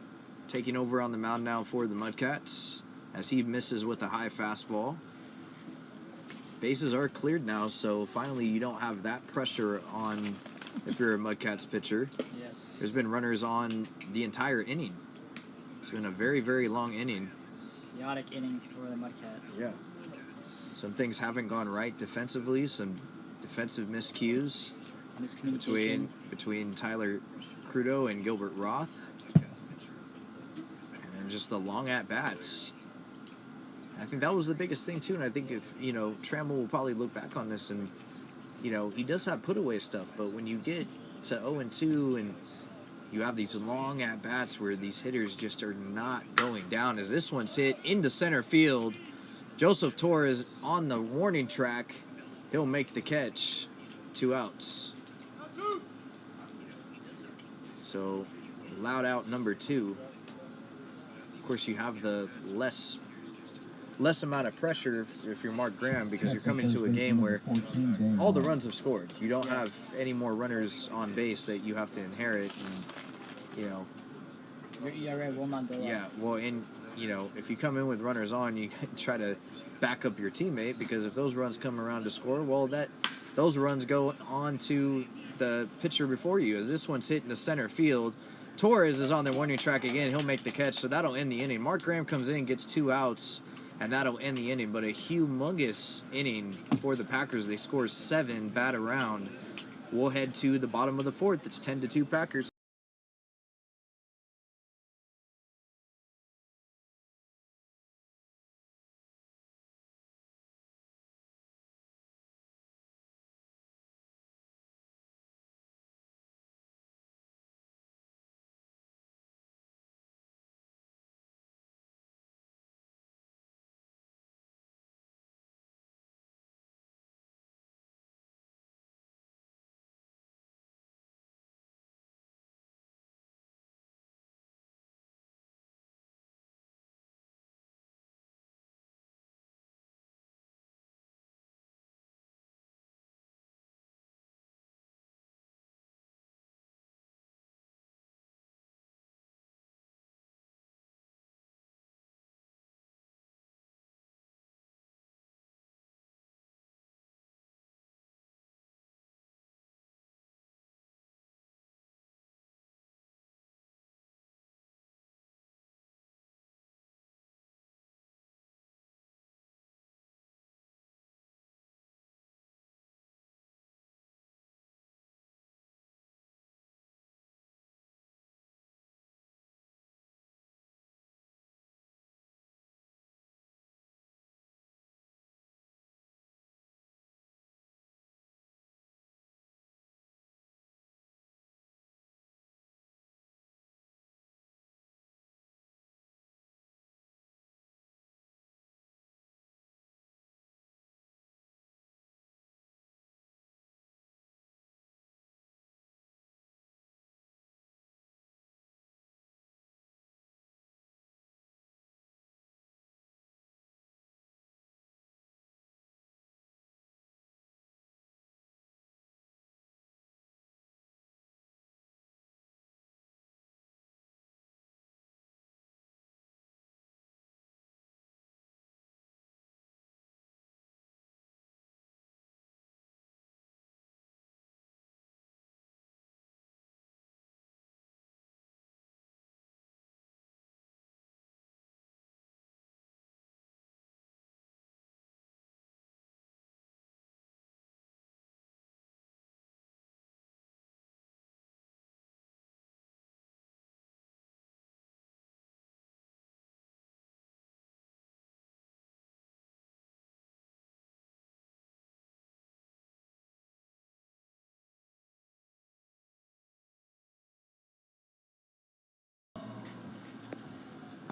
taking over on the mound now for the Mudcats as he misses with a high fastball. Bases are cleared now, so finally you don't have that pressure on if you're a Mudcats pitcher. Yes. There's been runners on the entire inning. It's been a very, very long inning. Chaotic inning for the Mudcats. Yeah. Some things haven't gone right defensively, some defensive miscues Miscommunication. between Tyler Crudo and Gilbert Roth. And then just the long at-bats. I think that was the biggest thing, too. And I think if, Trammell will probably look back on this and, he does have put-away stuff. But when you get to 0-2 and you have these long at-bats where these hitters just are not going down, as this one's hit into center field. Joseph Torres on the warning track. He'll make the catch. 2 outs. So, loud out number 2. Of course, you have the less amount of pressure if you're Mark Graham, because you're coming to a game where all the runs have scored. You don't have any more runners on base that you have to inherit, and Your ERA will not go up. yeah. Well, and if you come in with runners on, you try to back up your teammate, because if those runs come around to score, well, those runs go on to the pitcher before you. As this one's hit into center field, Torres is on the warning track again. He'll make the catch, so that'll end the inning. Mark Graham comes in, gets 2 outs, and that'll end the inning. But a humongous inning for the Packers. They score 7, bat around. We'll head to the bottom of the 4th. It's 10-2 Packers.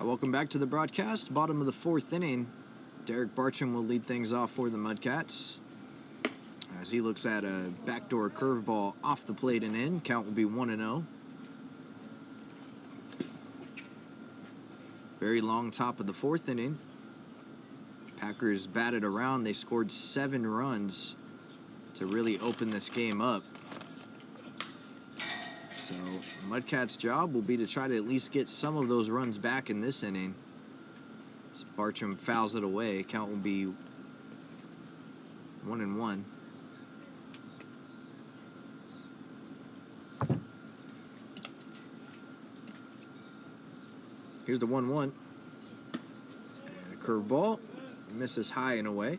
Welcome back to the broadcast. Bottom of the 4th inning. Derek Bartram will lead things off for the Mudcats as he looks at a backdoor curveball off the plate and in. Count will be 1-0. Very long top of the 4th inning. Packers batted around. They scored 7 runs to really open this game up. So Mudcats' job will be to try to at least get some of those runs back in this inning. So Bartram fouls it away. Count will be 1-1. Here's the 1-1. And a curveball. Misses high and away.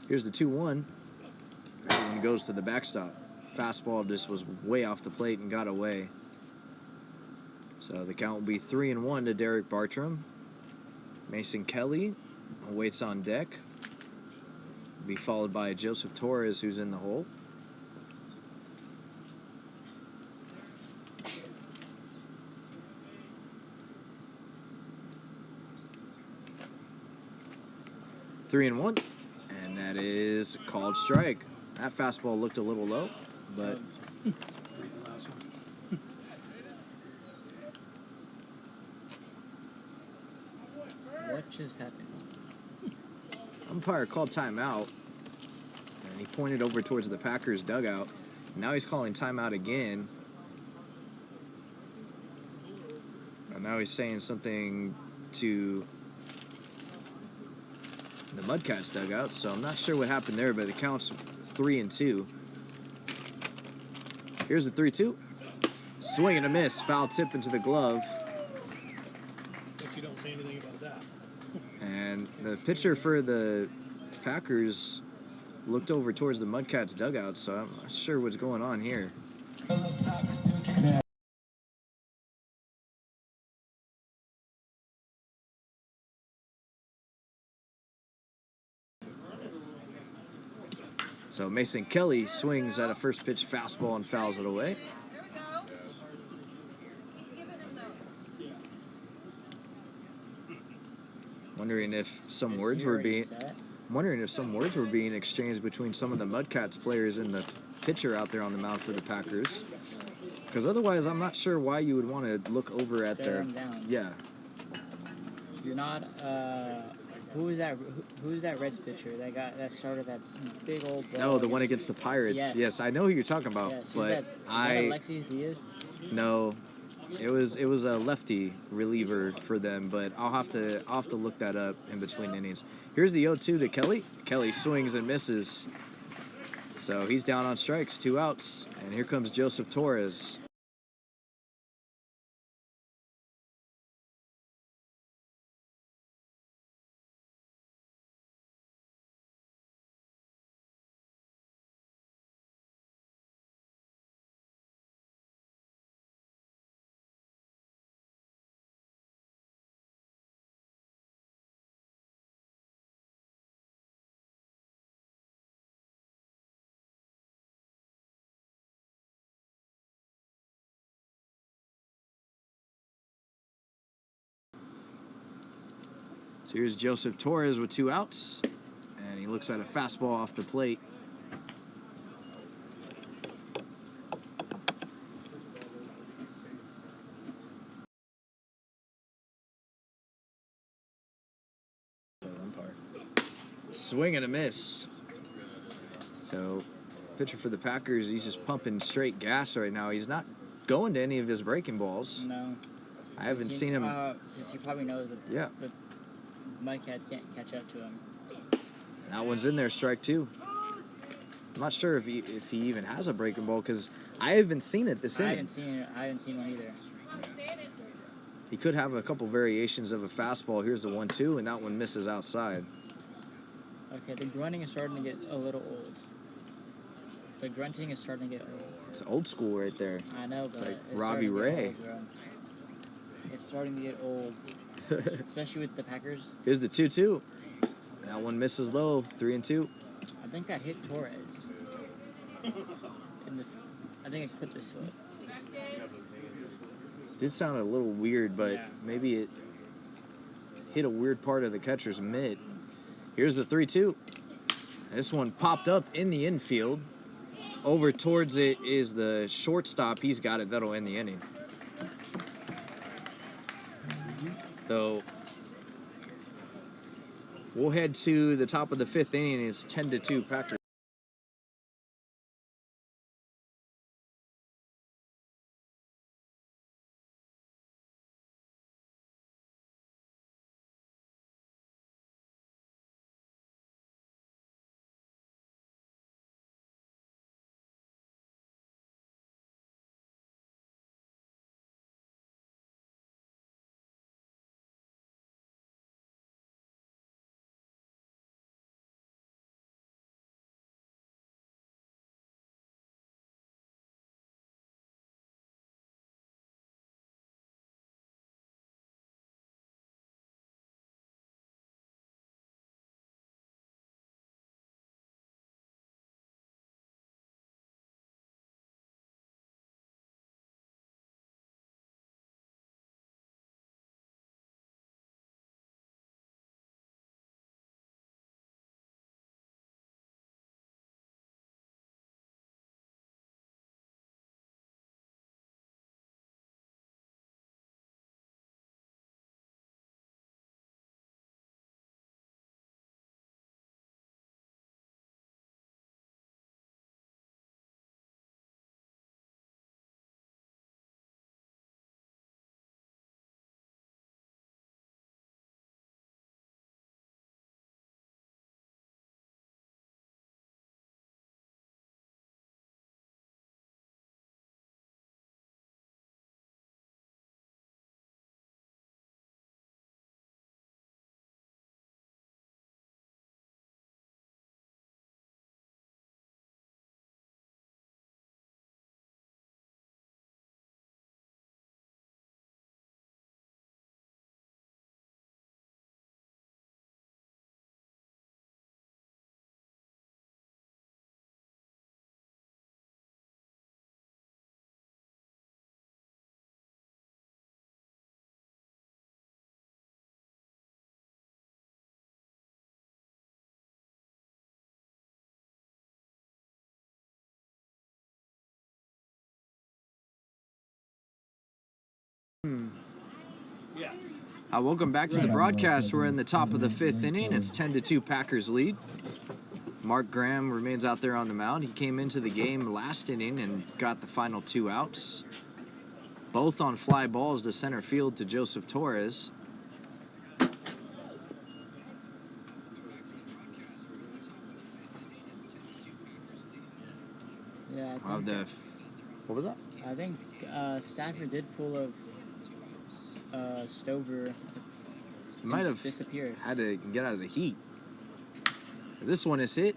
Here's the 2-1. That one goes to the backstop. Fastball just was way off the plate and got away. So the count will be 3-1 to Derek Bartram. Mason Kelly awaits on deck. Will be followed by Joseph Torres, who's in the hole. Three and one. And that is called strike. That fastball looked a little low, but What just happened? umpire called timeout, and he pointed over towards the Packers dugout. Now he's calling timeout again. And now he's saying something to the Mudcats dugout, so I'm not sure what happened there, but it counts 3-2. Here's the 3-2. Swing and a miss. Foul tip into the glove. But you don't say anything about that. And the pitcher for the Packers looked over towards the Mudcats dugout, so I'm not sure what's going on here. So Mason Kelly swings at a first pitch fastball and fouls it away. Wondering if some words were being exchanged between some of the Mudcats players and the pitcher out there on the mound for the Packers. Because otherwise, I'm not sure why you would want to look over at their. Yeah. You're not. Who's that Reds pitcher that started that big old? No, the one against the Pirates. Yes, I know who you're talking about, yes, but is that Alexis Diaz? No, it was a lefty reliever for them, but I'll have to look that up in between innings. Here's the 0-2 to Kelly. Kelly swings and misses, so he's down on strikes, 2 outs, and here comes Joseph Torres. So here's Joseph Torres with 2 outs, and he looks at a fastball off the plate. Swing and a miss. So pitcher for the Packers, he's just pumping straight gas right now. He's not going to any of his breaking balls. No. I haven't seen him. Because he probably knows that the Mudcats can't catch up to him. And that one's in there, strike 2. I'm not sure if he even has a breaking ball because I haven't seen it this inning. I haven't seen one either. He could have a couple variations of a fastball. Here's the 1-2, and that one misses outside. Okay, the grunting is starting to get a little old. The grunting is starting to get old. It's old school right there. I know, but it's like it's Robbie Ray. Old, it's starting to get old, especially with the Packers. Here's the 2-2. That one misses low, 3-2. I think I hit Torres. I think I clipped his foot. Did sound a little weird, but maybe it hit a weird part of the catcher's mitt. Here's the 3-2. This one popped up in the infield. over towards it is the shortstop. He's got it. That'll end the inning. So we'll head to the top of the 5th inning. It's 10-2 Packers. Welcome back to the broadcast. We're in the top of the 5th inning. It's 10-2 Packers lead. Mark Graham remains out there on the mound. He came into the game last inning and got the final 2 outs. Both on fly balls to center field to Joseph Torres. Yeah, I think, what was that? I think Stafford did pull a Stover. Might have disappeared. Had to get out of the heat. This one is hit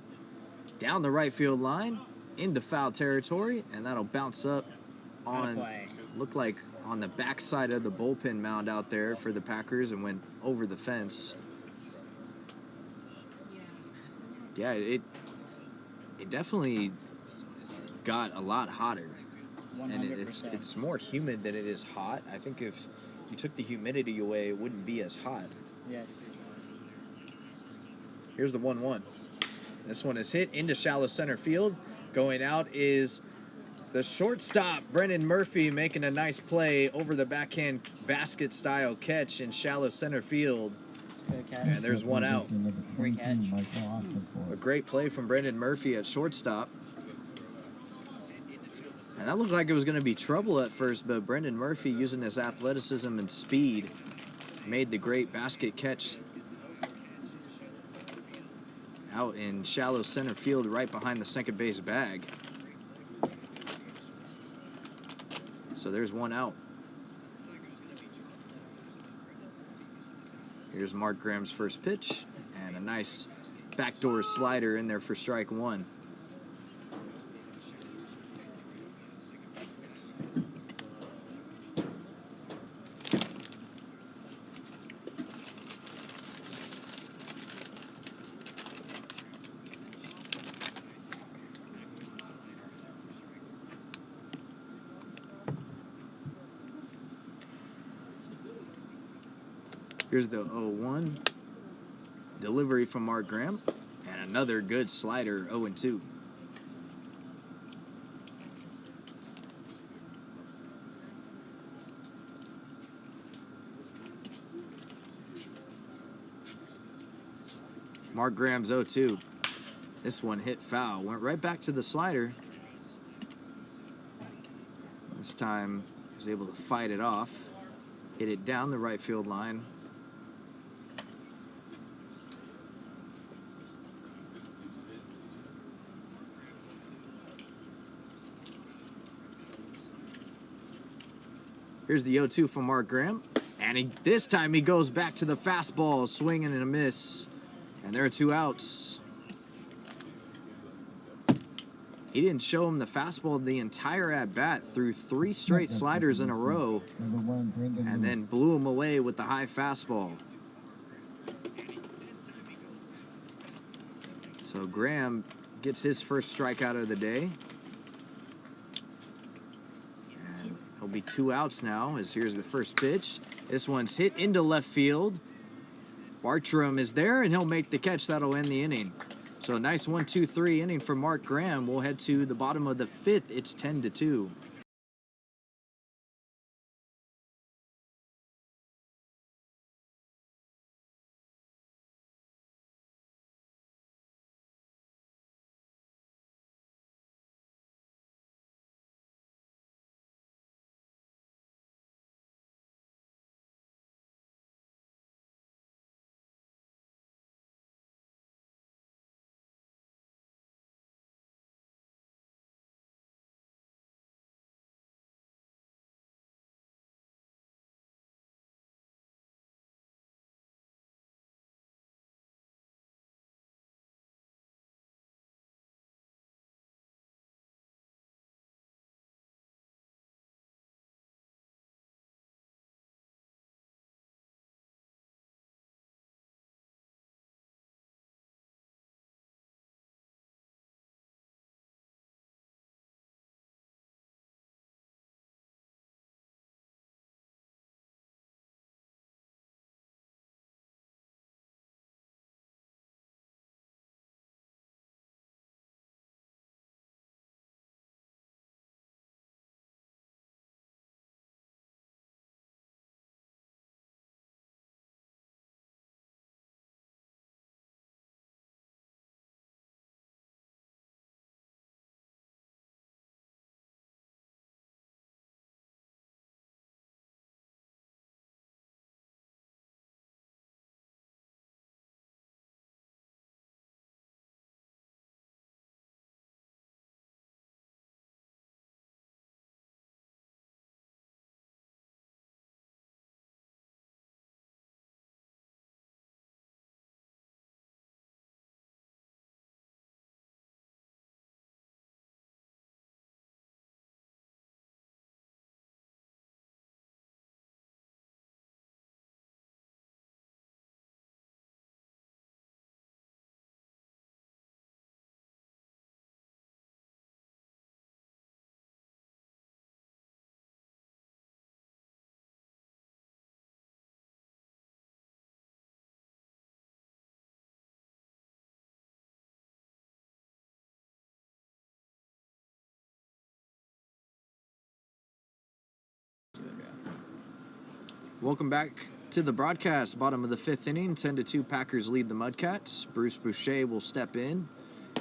down the right field line into foul territory, and that'll bounce up on, looked like on the backside of the bullpen mound out there for the Packers and went over the fence. Yeah, it definitely got a lot hotter. 100%. And it's more humid than it is hot. I think if you took the humidity away, it wouldn't be as hot. Yes. Here's the 1-1. This one is hit into shallow center field. Going out is the shortstop, Brendan Murphy, making a nice play over the backhand basket-style catch in shallow center field. Good catch. And there's one out. Great catch. A great play from Brendan Murphy at shortstop. And that looked like it was going to be trouble at first, but Brendan Murphy, using his athleticism and speed, made the great basket catch out in shallow center field right behind the second base bag. So there's one out. Here's Mark Graham's first pitch, and a nice backdoor slider in there for strike 1. Here's the 0-1 delivery from Mark Graham, and another good slider, 0-2. Mark Graham's 0-2. This one hit foul. Went right back to the slider. This time, he was able to fight it off. Hit it down the right field line. Here's the 0-2 from Mark Graham. And this time he goes back to the fastball, swinging and a miss. And there are 2 outs. He didn't show him the fastball the entire at-bat, threw 3 straight sliders in a row, and then blew him away with the high fastball. So Graham gets his first strikeout of the day. And it'll be 2 outs now, as here's the first pitch. This one's hit into left field. Bartram is there, and he'll make the catch. That'll end the inning. So a nice 1-2-3 inning for Mark Graham. We'll head to the bottom of the 5th. It's 10-2. Welcome back to the broadcast. Bottom of the 5th inning, 10-2. Packers lead the Mudcats. Bruce Boucher will step in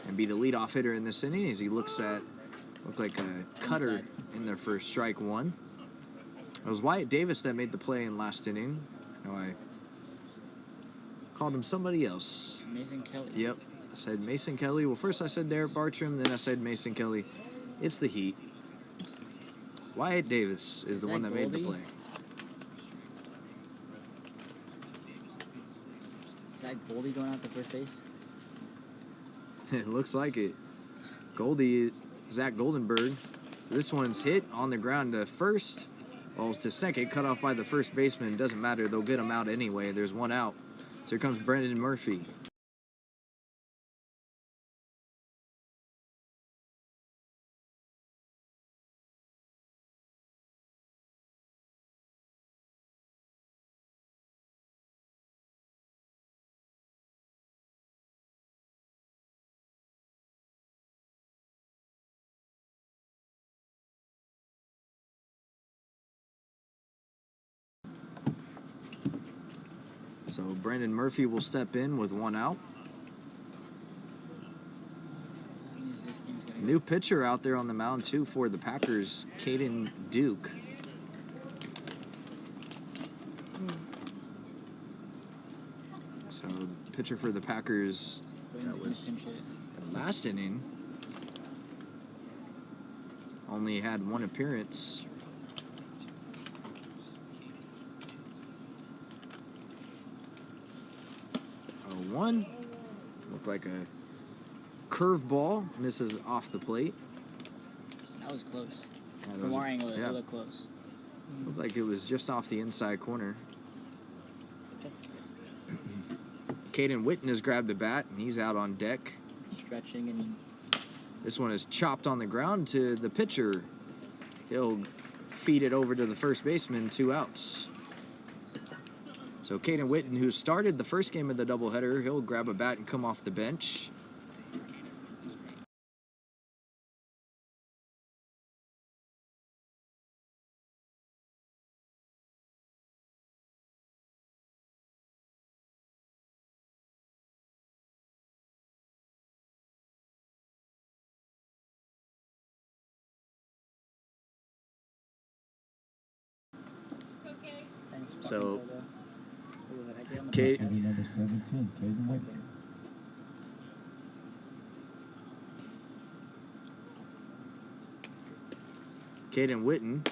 and be the leadoff hitter in this inning as he looked like a cutter in their first strike one. It was Wyatt Davis that made the play in last inning. No, I called him somebody else. Mason Kelly. Yep, I said Mason Kelly. Well, first I said Derek Bartram, then I said Mason Kelly. It's the Heat. Wyatt Davis is the one that made the play. Is that Goldie going out to first base? It looks like it. Goldie, Zach Goldenberg. This one's hit on the ground to first. Well, to second, cut off by the first baseman. Doesn't matter. They'll get him out anyway. There's 1 out. So here comes Brendan Murphy. So Brandon Murphy will step in with 1 out. New pitcher out there on the mound, too, for the Packers, Caden Duke. So, pitcher for the Packers, that was last inning. Only had one appearance. 0-1. Looked like a curveball, misses off the plate. That was close. Yeah, From our angle, it looked close. Looked like it was just off the inside corner. Caden Witten has grabbed a bat, and he's out on deck. Stretching and... This one is chopped on the ground to the pitcher. He'll feed it over to the first baseman, 2 outs. So Caden Witten, who started the first game of the doubleheader, he'll grab a bat and come off the bench. So, Caden number 17, Caden Witten. Caden Witten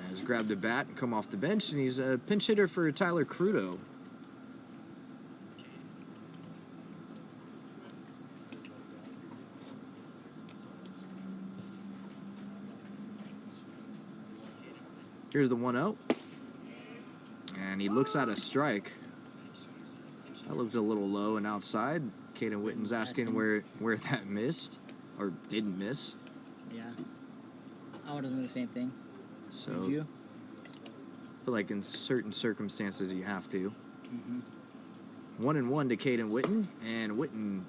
has grabbed a bat and come off the bench, and he's a pinch hitter for Tyler Crudo. Here's the 1-0. And he looks at a strike. That looked a little low and outside. Caden Witten's asking where that missed, or didn't miss. Yeah. I would have done the same thing. So, Would you? I feel like in certain circumstances you have to. Mm-hmm. 1-1 to Caden Witten, and Witten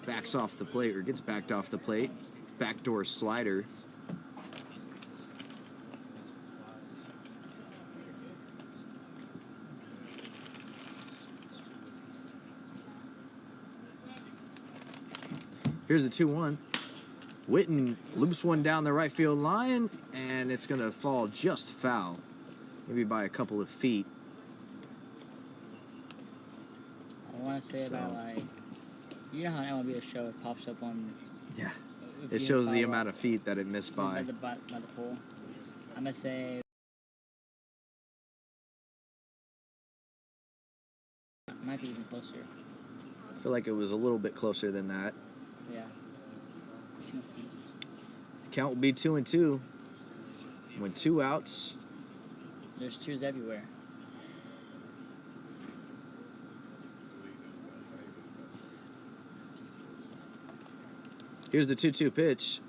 backs off the plate, or gets backed off the plate. Backdoor slider. Here's the 2-1. Witten loops one down the right field line, and it's going to fall just foul, maybe by a couple of feet. I want to say about, like, you know how MLB The Show it pops up on... Yeah. It shows the amount of feet that it missed by. By the pole. I'm going to say... Might be even closer. I feel like it was a little bit closer than that. Yeah. 2 feet. Count will be 2-2. With 2 outs. There's 2s everywhere. Here's the 2-2 pitch.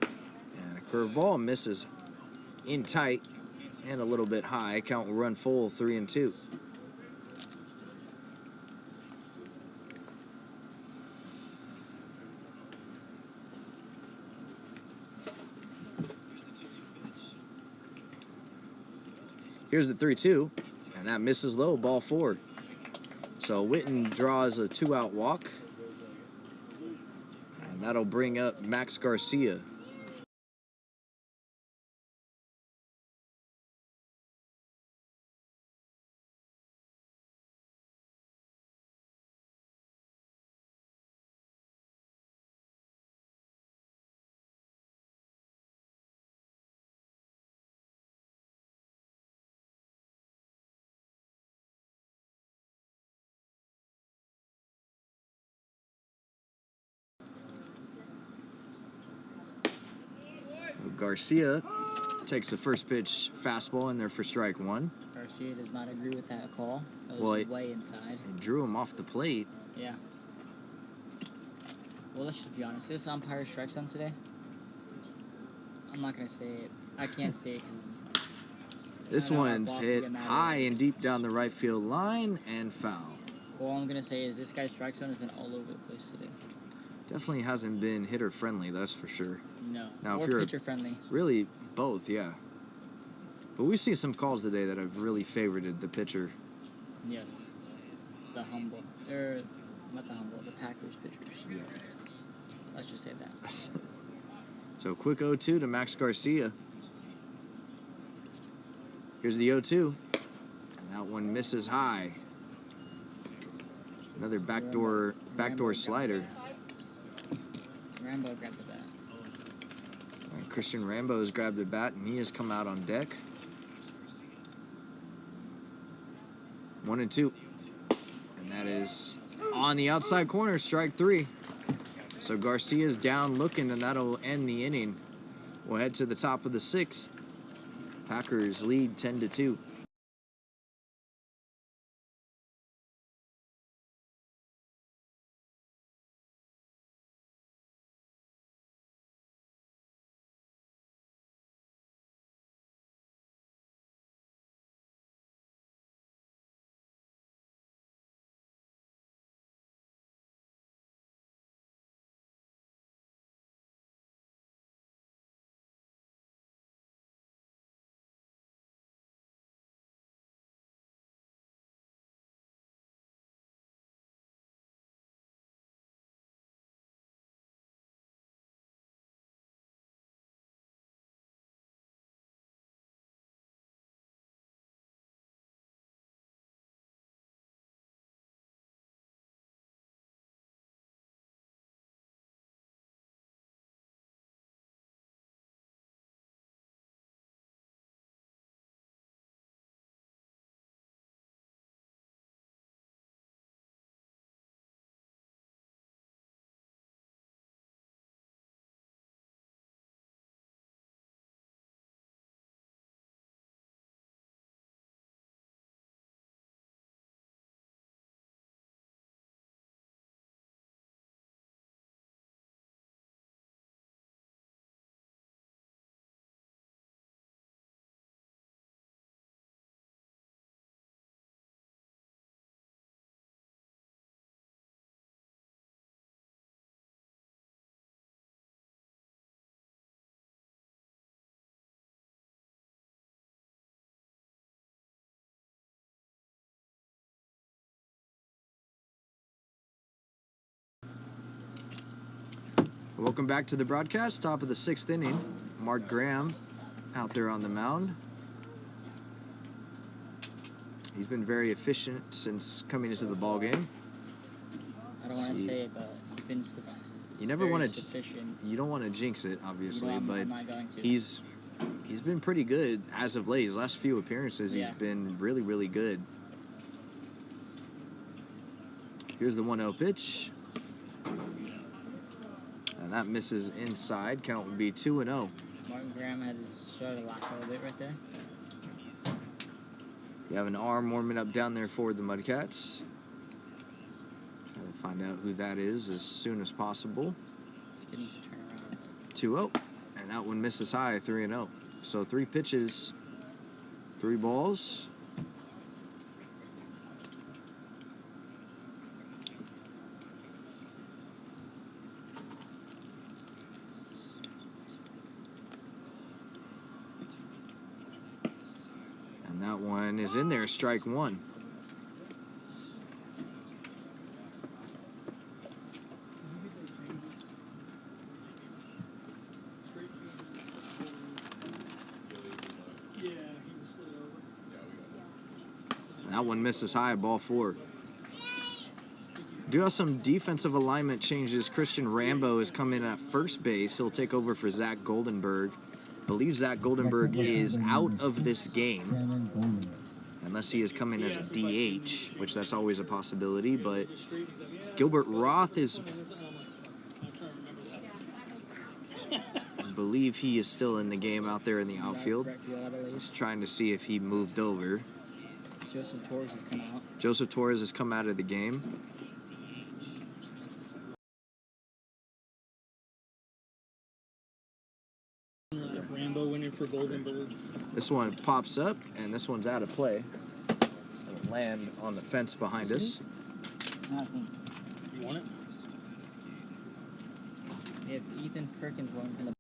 And a curveball misses in tight and a little bit high. Count will run full, 3-2. Here's the 3-2, and that misses low, ball 4. So Witten draws a 2-out walk, and that'll bring up Max Garcia. Garcia takes the first pitch fastball in there for strike 1. Garcia does not agree with that call. That was Well, way inside. It drew him off the plate. Yeah. Well, let's just be honest. This umpire strike zone today. I'm not gonna say it. I can't say it because This one's hit high and deep down the right field line and foul. All I'm gonna say is this guy's strike zone has been all over the place today. Definitely hasn't been hitter friendly, that's for sure. No. Now, or if you're pitcher friendly. Really, both, yeah. But we see some calls today that have really favored the pitcher. Yes. The humble. Or Not the Packers pitchers. Yeah. Let's just say that. So quick 0-2 to Max Garcia. Here's the 0-2. And that one misses high. Another backdoor slider. Rambo grabbed the bat. And Christian Rambo has grabbed the bat and he has come out on deck. 1-2. And that is on the outside corner, strike 3. So Garcia's down looking, and that'll end the inning. We'll head to the top of the 6th. Packers lead 10-2. Welcome back to the broadcast. Top of the 6th inning. Mark Graham out there on the mound. He's been very efficient since coming into the ball game. I don't want to say it, but he's been You never want to. sufficient. You don't want to jinx it, obviously, I'm but not going to. he's been pretty good as of late. His last few appearances, he's been really, really good. Here's the 1-0 pitch. And that misses inside. Count will be 2-0. Martin Graham had started to lack a little bit right there. You have an arm warming up down there for the Mudcats. Trying to find out who that is as soon as possible. Just getting to turn around. 2-0. And that one misses high, 3-0. So 3 pitches, 3 balls. And that one is in there, strike 1. And that one misses high, ball 4. Do have some defensive alignment changes. Christian Rambo is coming at first base. He'll take over for Zach Goldenberg. I believe Zach Goldenberg is out of this game, unless he is coming as a DH, which that's always a possibility. But Gilbert Roth is, I believe he is still in the game out there in the outfield. Just trying to see if he moved over. Joseph Torres has come out. Joseph Torres has come out of the game. Rambo went in for Goldenberg. This one pops up, and this one's out of play. It'll land on the fence behind us. You want it? If Ethan Perkins won't in the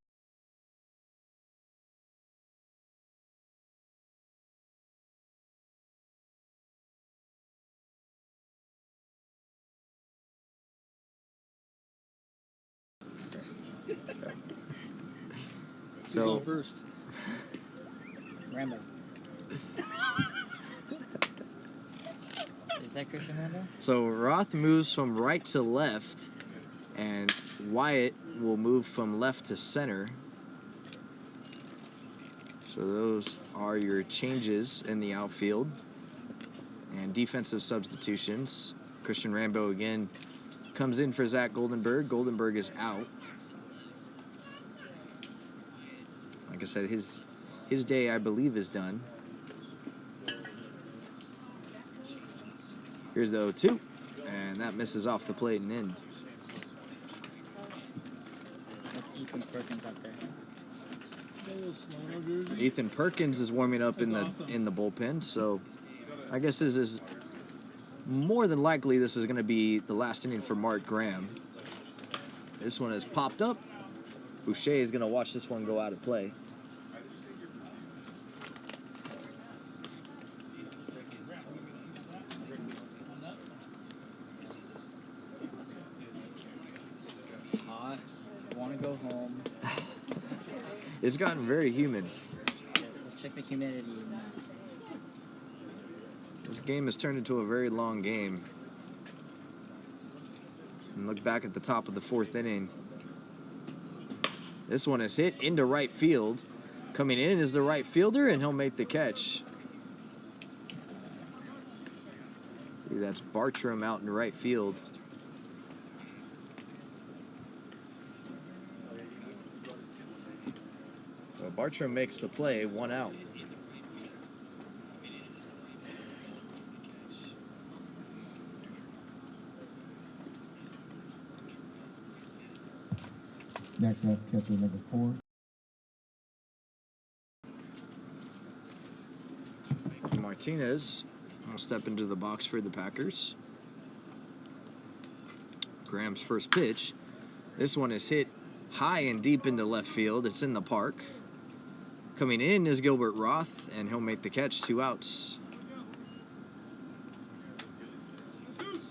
Who's So on first? Rambo. Is that Christian Rambo? So Roth moves from right to left, and Wyatt will move from left to center. So those are your changes in the outfield and defensive substitutions. Christian Rambo again comes in for Zach Goldenberg. Goldenberg is out. Like I said, his day, I believe, is done. Here's the 0-2, and that misses off the plate and in. That's Ethan Perkins up there. Ethan Perkins is warming up in the bullpen, so I guess this is more than likely this is going to be the last inning for Mark Graham. This one has popped up. Boucher is going to watch this one go out of play. Hot. Want to go home. It's gotten very humid. Yes, let's check the humidity. This game has turned into a very long game. And look back at the top of the 4th inning. This one is hit into right field. Coming in is the right fielder, and he'll make the catch. That's Bartram out in right field. Well, Bartram makes the play, 1 out. Next up, catcher number 4. Martinez will step into the box for the Packers. Graham's first pitch. This one is hit high and deep into left field. It's in the park. Coming in is Gilbert Roth, and he'll make the catch, 2 outs.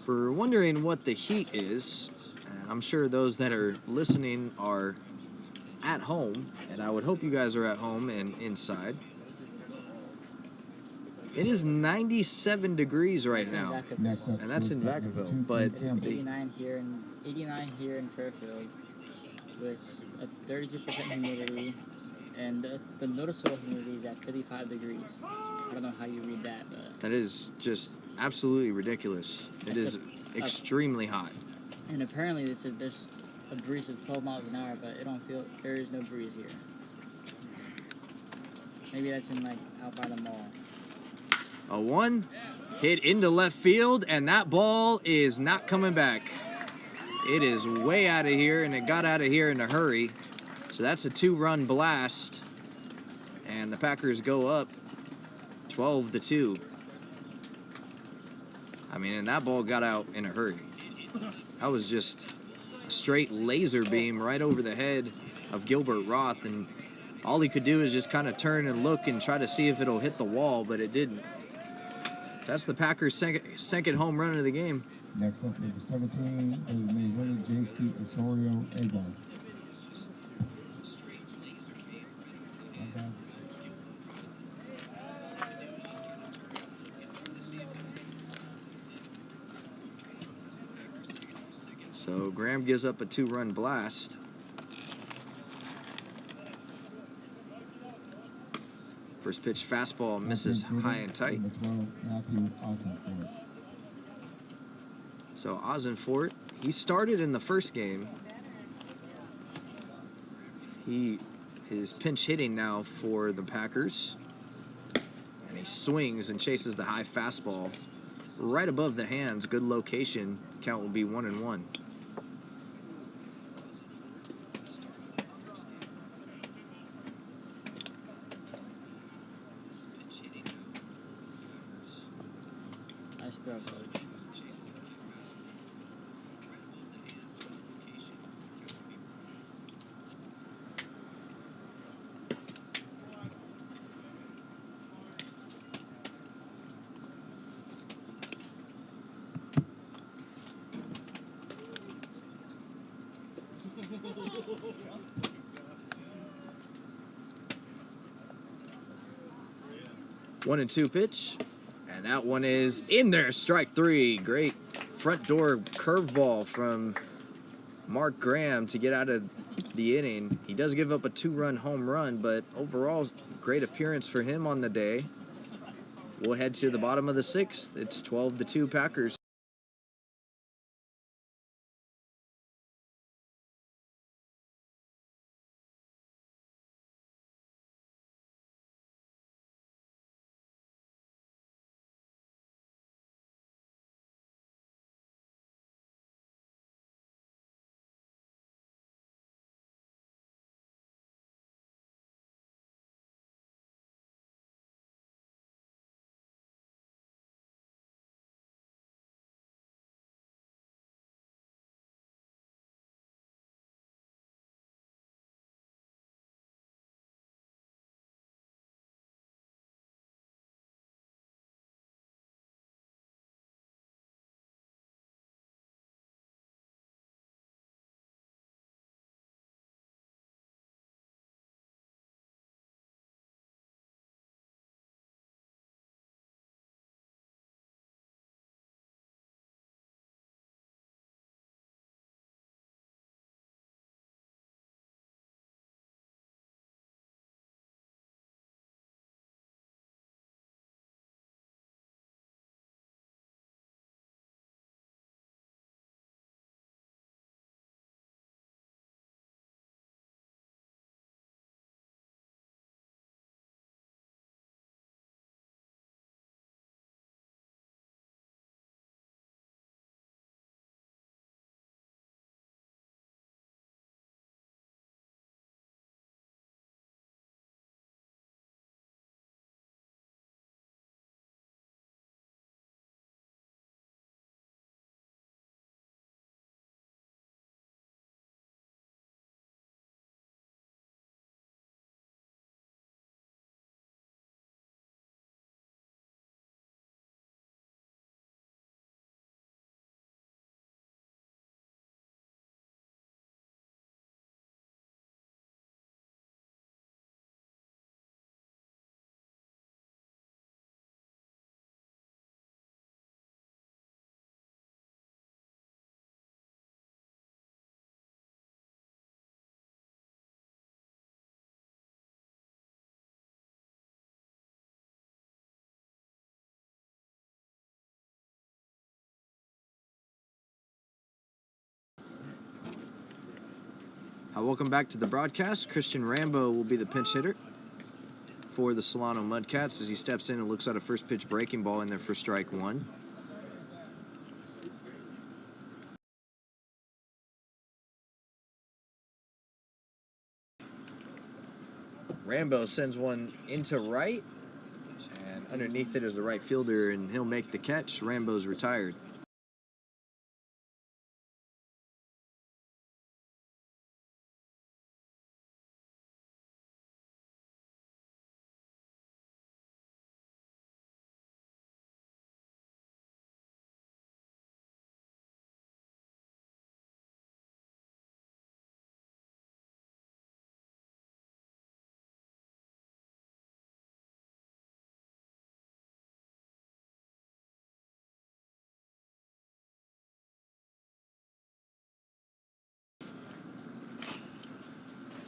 For wondering what the heat is, and I'm sure those that are listening are at home, and I would hope you guys are at home and inside. It is 97 degrees right now, Next up, and that's in shortstop number Vacaville, 2, but Cam Campbell. 89 here in Fairfield with a 32% humidity, and the noticeable humidity is at 55 degrees. I don't know how you read that, but that is just absolutely ridiculous. It is extremely hot. And apparently there's a breeze of 12 miles an hour, but there is no breeze here. Maybe that's in out by the mall. A 1 hit into left field, and that ball is not coming back. It is way out of here, and it got out of here in a hurry. So that's a 2-run blast, and the Packers go up 12-2. I mean, and that ball got out in a hurry. That was just a straight laser beam right over the head of Gilbert Roth, and all he could do is just kind of turn and look and try to see if it'll hit the wall, but it didn't. So that's the Packers' second home run of the game. Next up, number 17, designated winner, J.C. Osorio Agar. So Graham gives up a 2-run blast. First pitch fastball misses high and tight. Number 12, Matthew Ossenfort. So Ossenfort, he started in the first game. He is pinch hitting now for the Packers. And he swings and chases the high fastball right above the hands. Good location. Count will be 1-1. Nice throw, coach. 1-2 pitch. And that one is in there. Strike 3. Great front door curveball from Mark Graham to get out of the inning. He does give up a 2-run home run, but overall, great appearance for him on the day. We'll head to the bottom of the 6th. It's 12-2 Packers. Welcome back to the broadcast. Christian Rambo will be the pinch hitter for the Solano Mudcats as he steps in and looks at a first pitch breaking ball in there for strike 1. Rambo sends one into right, and underneath it is the right fielder, and he'll make the catch. Rambo's retired.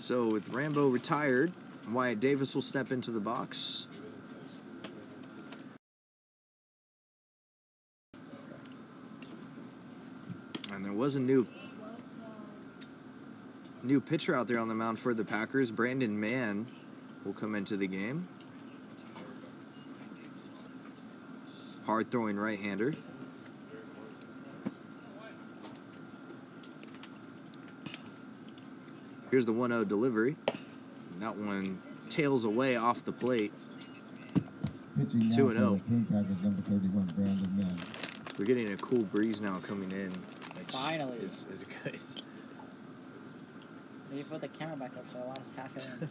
So with Rambo retired, Wyatt Davis will step into the box. And there was a new pitcher out there on the mound for the Packers. Brandon Mann will come into the game. Hard-throwing right-hander. Here's the 1-0 delivery. And that one tails away off the plate. 2-0. Number 31, Brandon Mann. We're getting a cool breeze now coming in. Finally. It's good. Maybe put the camera back up for the last half inning.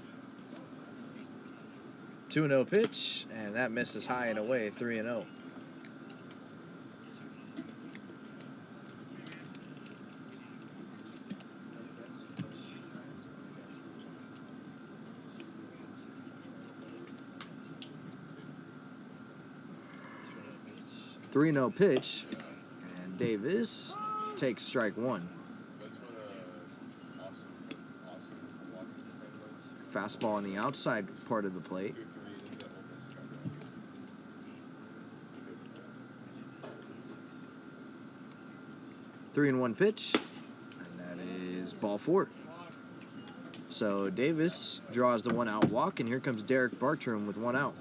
2-0 pitch, and that misses high and away. 3-0. 3-0 pitch. And Davis takes strike one. Fastball on the outside part of the plate. Three and one pitch, and that is ball four. So Davis draws the 1-out walk, and here comes Derek Bartram with 1 out.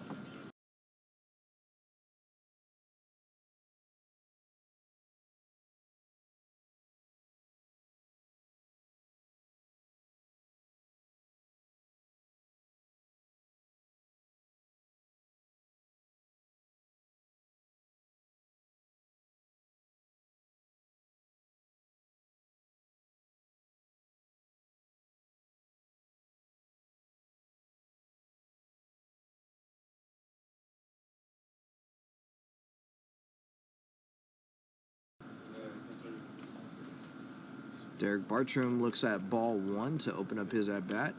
Derek Bartram looks at ball one to open up his at-bat.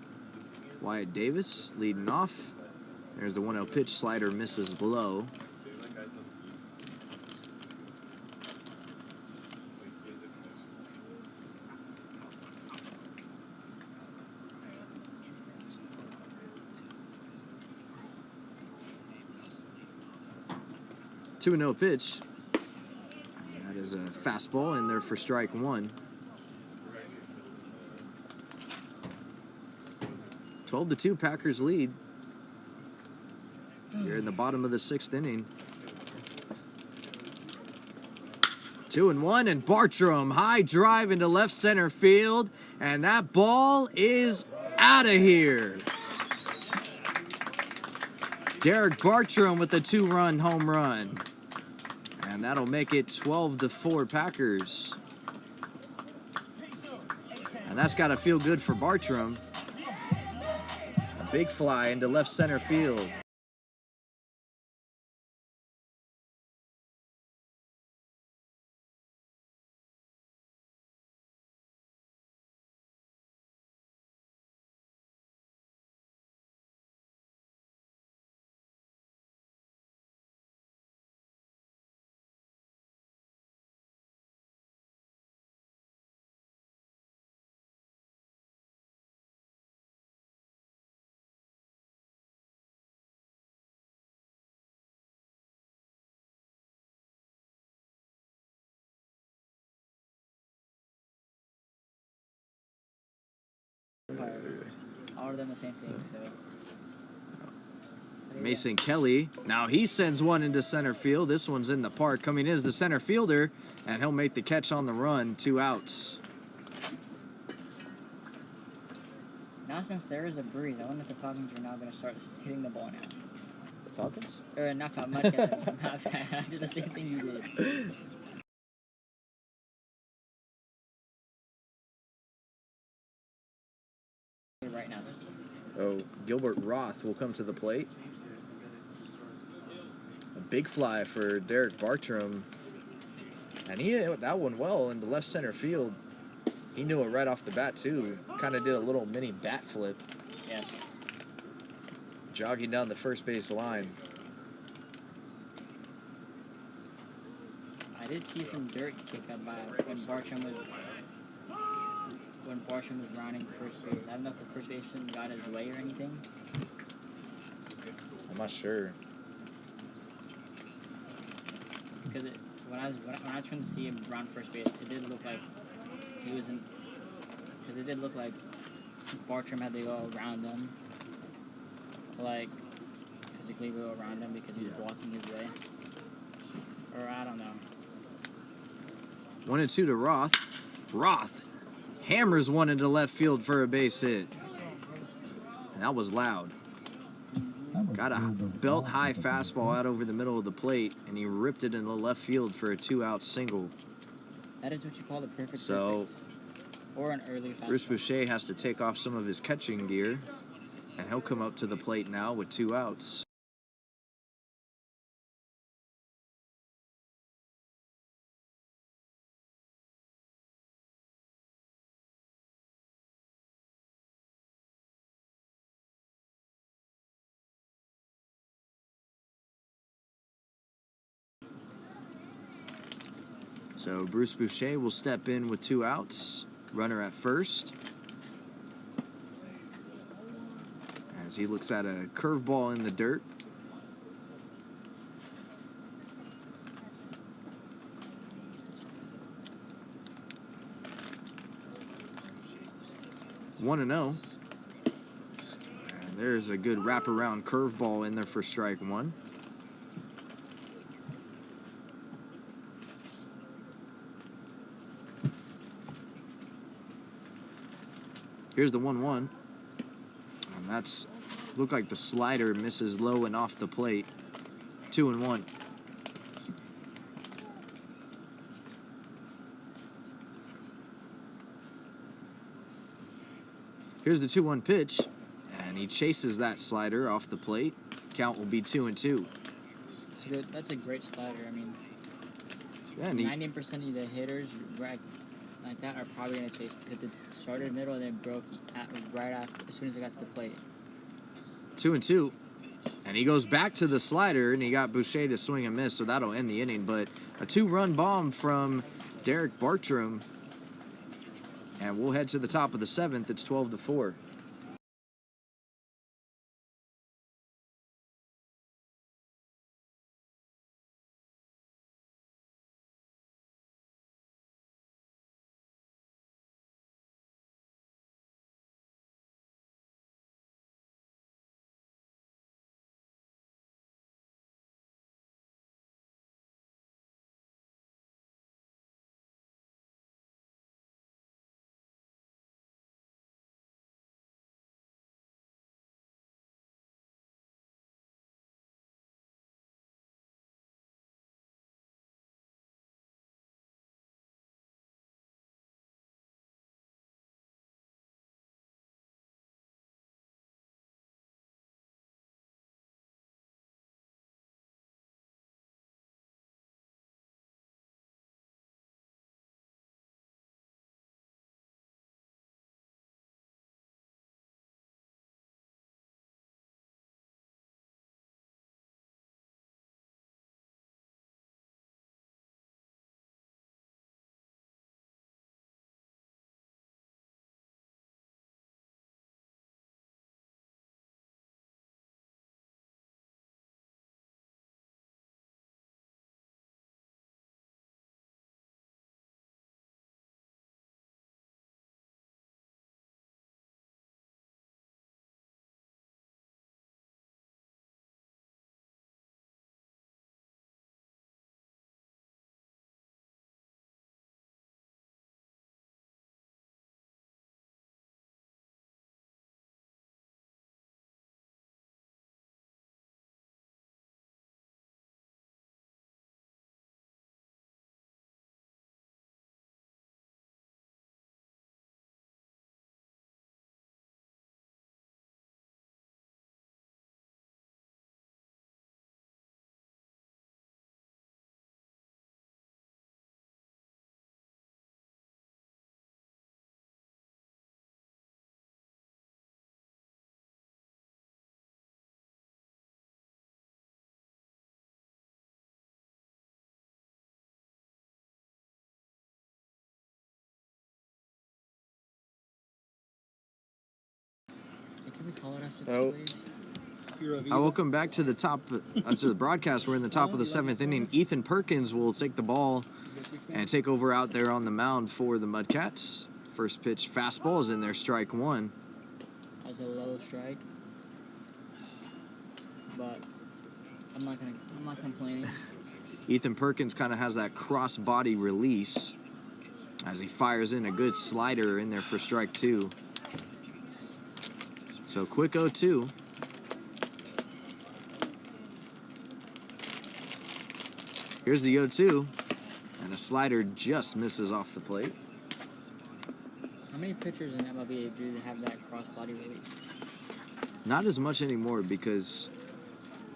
Wyatt Davis leading off. There's the 1-0 pitch. Slider misses low. Two and 0 pitch. And that is a fastball in there for strike one. 12-2 Packers lead. Here in the bottom of the 6th inning. 2-1, and Bartram high drive into left center field, and that ball is out of here. Derek Bartram with a 2-run home run, and that'll make it 12-4 Packers. And that's got to feel good for Bartram. Big fly into left center field. All of them the same thing, so. Mason Kelly, now he sends one into center field. This one's in the park. Coming in is the center fielder, and he'll make the catch on the run. 2 outs. Now since there is a breeze, I wonder if the Falcons are now going to start hitting the ball now. Falcons? Or not Falcons, Mudcats. Not bad. I did the same thing you did. Right now. Oh, Gilbert Roth will come to the plate. A big fly for Derek Bartram. And he hit that one well into left center field. He knew it right off the bat, too. Kind of did a little mini bat flip. Yes. Jogging down the first base line. I did see some dirt kick up by when Bartram was rounding first base. I don't know if the first baseman got his way or anything. I'm not sure. Because when I was trying to see him round first base, it did look like he was in. Because it did look like Bartram had to go around him, like physically go around him because he was blocking his way. Or I don't know. 1-2 to Roth. Roth hammers one into left field for a base hit. And that was loud. Got a belt-high fastball out over the middle of the plate, and he ripped it into left field for a 2-out single. That is what you call the perfect. So, or an early fastball. Bruce Boucher has to take off some of his catching gear, and he'll come up to the plate now with 2 outs. So Bruce Boucher will step in with 2 outs. Runner at first. As he looks at a curveball in the dirt. One and 0. And there's a good wraparound curveball in there for strike 1. Here's the 1-1. And that's looked like the slider misses low and off the plate. 2-1. Here's the 2-1 pitch, and he chases that slider off the plate. Count will be 2-2. It's good. That's a great slider. I mean, Yeah, and 90% of the hitters right like that are probably gonna chase because it started middle and then broke right after as soon as it got to the plate. 2-2. And he goes back to the slider, and he got Boucher to swing and miss, so that'll end the inning. But a 2-run bomb from Derek Bartram. And we'll head to the top of the 7th. It's 12-4. Can we call it after Oh. this, please? Welcome back to the top to the broadcast. We're in the top of the 7th inning. Ethan Perkins will take the ball and take over out there on the mound for the Mudcats. First pitch fastball is in there, strike 1. That was a low strike, but I'm not complaining. Ethan Perkins kind of has that cross body release as he fires in a good slider in there for strike 2. So quick 0-2. Here's the 0-2, and a slider just misses off the plate. How many pitchers in MLB do they have that cross body release? Not as much anymore because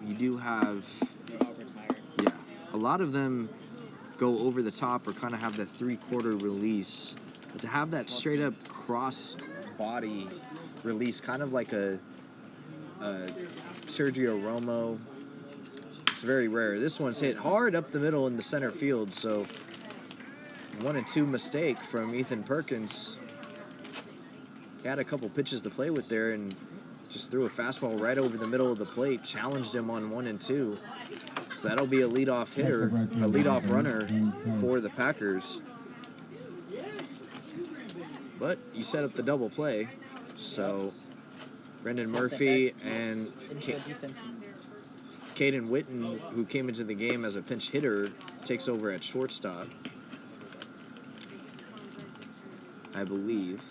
you do have, They're all retired. yeah, a lot of them go over the top or kind of have that 3/4 release. But to have that straight up cross body release, kind of like a Sergio Romo, it's very rare. This one's hit hard up the middle in the center field, so 1-2 mistake from Ethan Perkins. He had a couple pitches to play with there and just threw a fastball right over the middle of the plate, challenged him on 1-2. So that'll be a leadoff hitter, a leadoff runner for the Packers. But you set up the double play, so Brendan Murphy and Caden Witten, who came into the game as a pinch hitter, takes over at shortstop, I believe.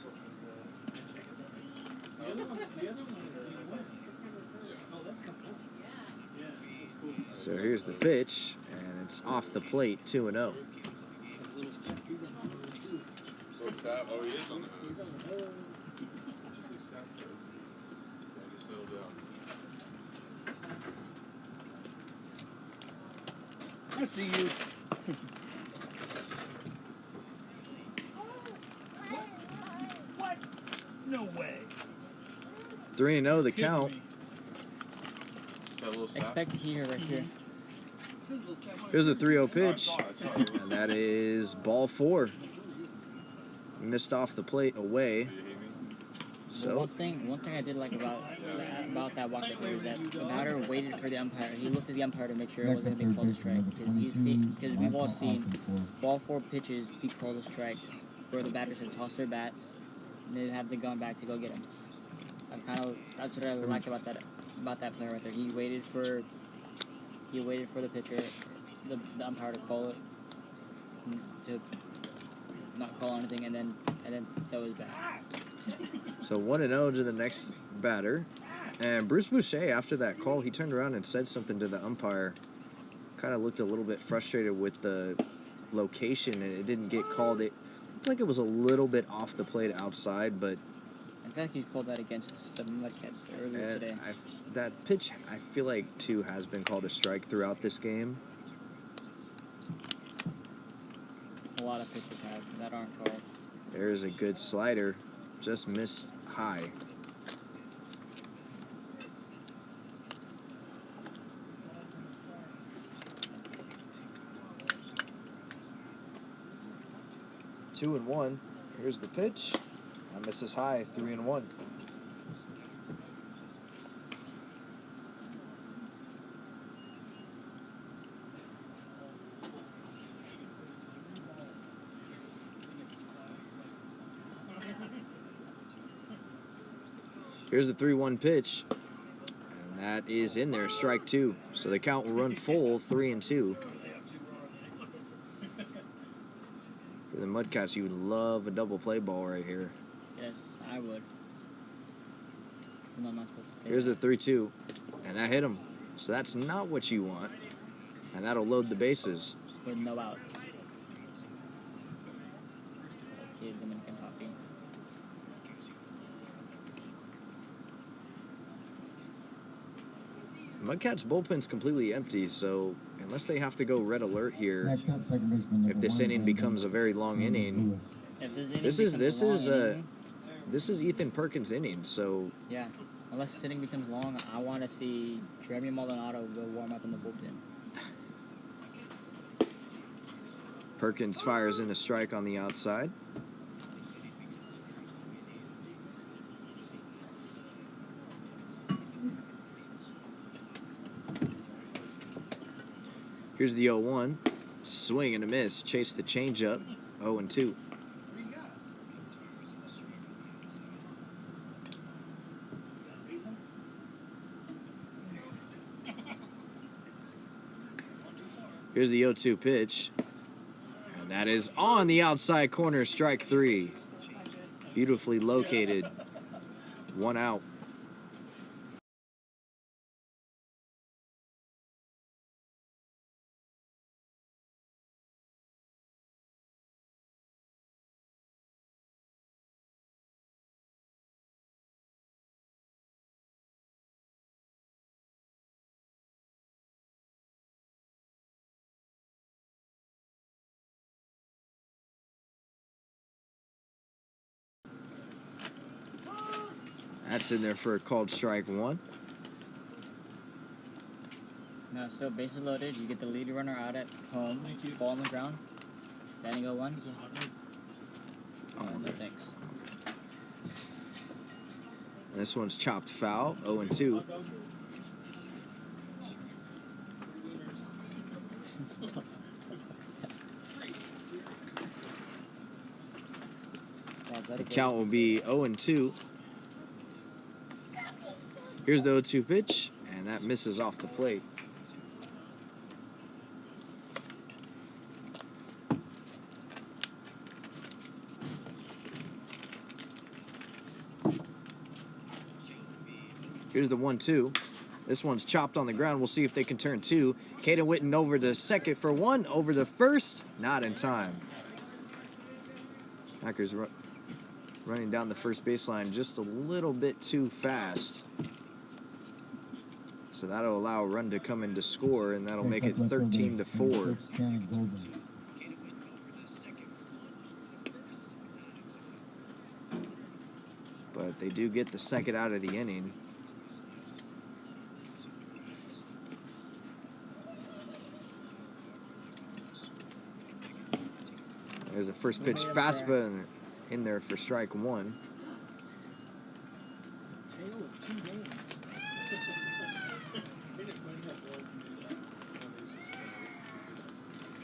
So here's the pitch, and it's off the plate, 2-0. Oh, he is on the nose. I see you. What? No way. 3-0 the count. Expect here, right here. Here's a 3-0 pitch, and that is ball 4. Missed off the plate away. So one thing I did like about that walk right there is that the batter waited for the umpire. He looked at the umpire to make sure it wasn't going to be called a strike, because we've all seen ball 4 pitches be called a strike where the batters had tossed their bats and they'd have the gun back to go get them. That's what I like about that player right there. He waited for the pitcher, the umpire to call it, to not call anything, and then throw his bat. So 1-0 to the next batter. And Bruce Boucher, after that call, he turned around and said something to the umpire. Kind of looked a little bit frustrated with the location, and it didn't get called. It looked like it was a little bit off the plate outside, but I feel like he's called that against the Mudcats earlier today. That pitch, I feel like, too, has been called a strike throughout this game. A lot of pitches have that aren't called. There's a good slider. Just missed high. Two and one. Here's the pitch. That misses high. 3-1. Here's the 3-1 pitch, and that is in there, strike 2. So the count will run full, 3-2. For the Mudcats, you would love a double play ball right here. Yes, I would. I'm not supposed to say Here's that. the 3-2, and that hit him. So that's not what you want, and that'll load the bases. With no outs. Okay, Dominican Poppy. Mudcats bullpen's completely empty, so unless they have to go red alert here, Next up, second baseman if this inning becomes a very long inning, If this inning this is becomes a long inning, this is Ethan Perkins' inning. So yeah, unless this inning becomes long, I want to see Jeremy Maldonado go warm up in the bullpen. Perkins fires in a strike on the outside. Here's the 0-1. Swing and a miss. Chase the changeup. 0-2. Here's the 0-2 pitch. And that is on the outside corner, strike 3. Beautifully located. 1 out. That's in there for a called strike 1. Now, still bases loaded. You get the lead runner out at home. Thank you. Ball on the ground. Standing 0-1. He's on hot dog. Oh, no thanks. And this one's chopped foul, 0-2. The count will be 0-2. Here's the 0-2 pitch, and that misses off the plate. Here's the 1-2. This one's chopped on the ground. We'll see if they can turn two. Caden Witten over to second for one. Over to first. Not in time. Packers running down the first baseline just a little bit too fast. So that'll allow a run to come in to score, and that'll make it 13-4. But they do get the second out of the inning. There's a first pitch fastball in there for strike one.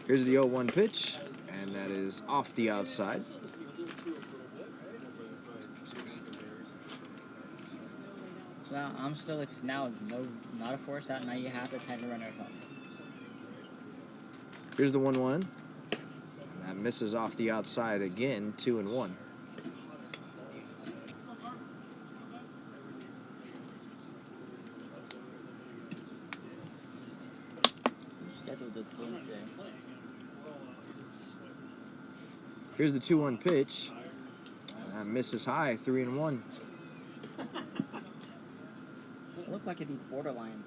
Here's the 0-1 pitch, and that is off the outside. So now I'm still now not a force out. Now you have to tag the runner up. Here's the 1-1. That misses off the outside again, 2-1. Scheduled this game today. Here's the 2-1 pitch. That misses high, 3-1. It looked like it'd be borderline.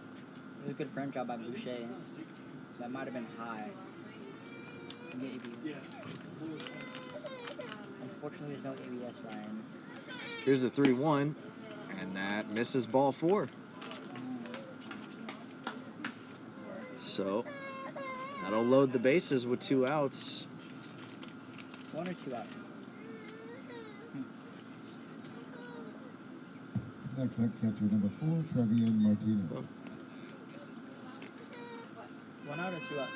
It was a good front job by Boucher. That might have been high. Maybe. Unfortunately, there's no ABS, Ryan. Here's the 3-1, and that misses ball four. So that'll load the bases with 2 outs. 1 or 2 outs? Next up, catcher number 4, Trevian Martinez. 1 out or 2 outs?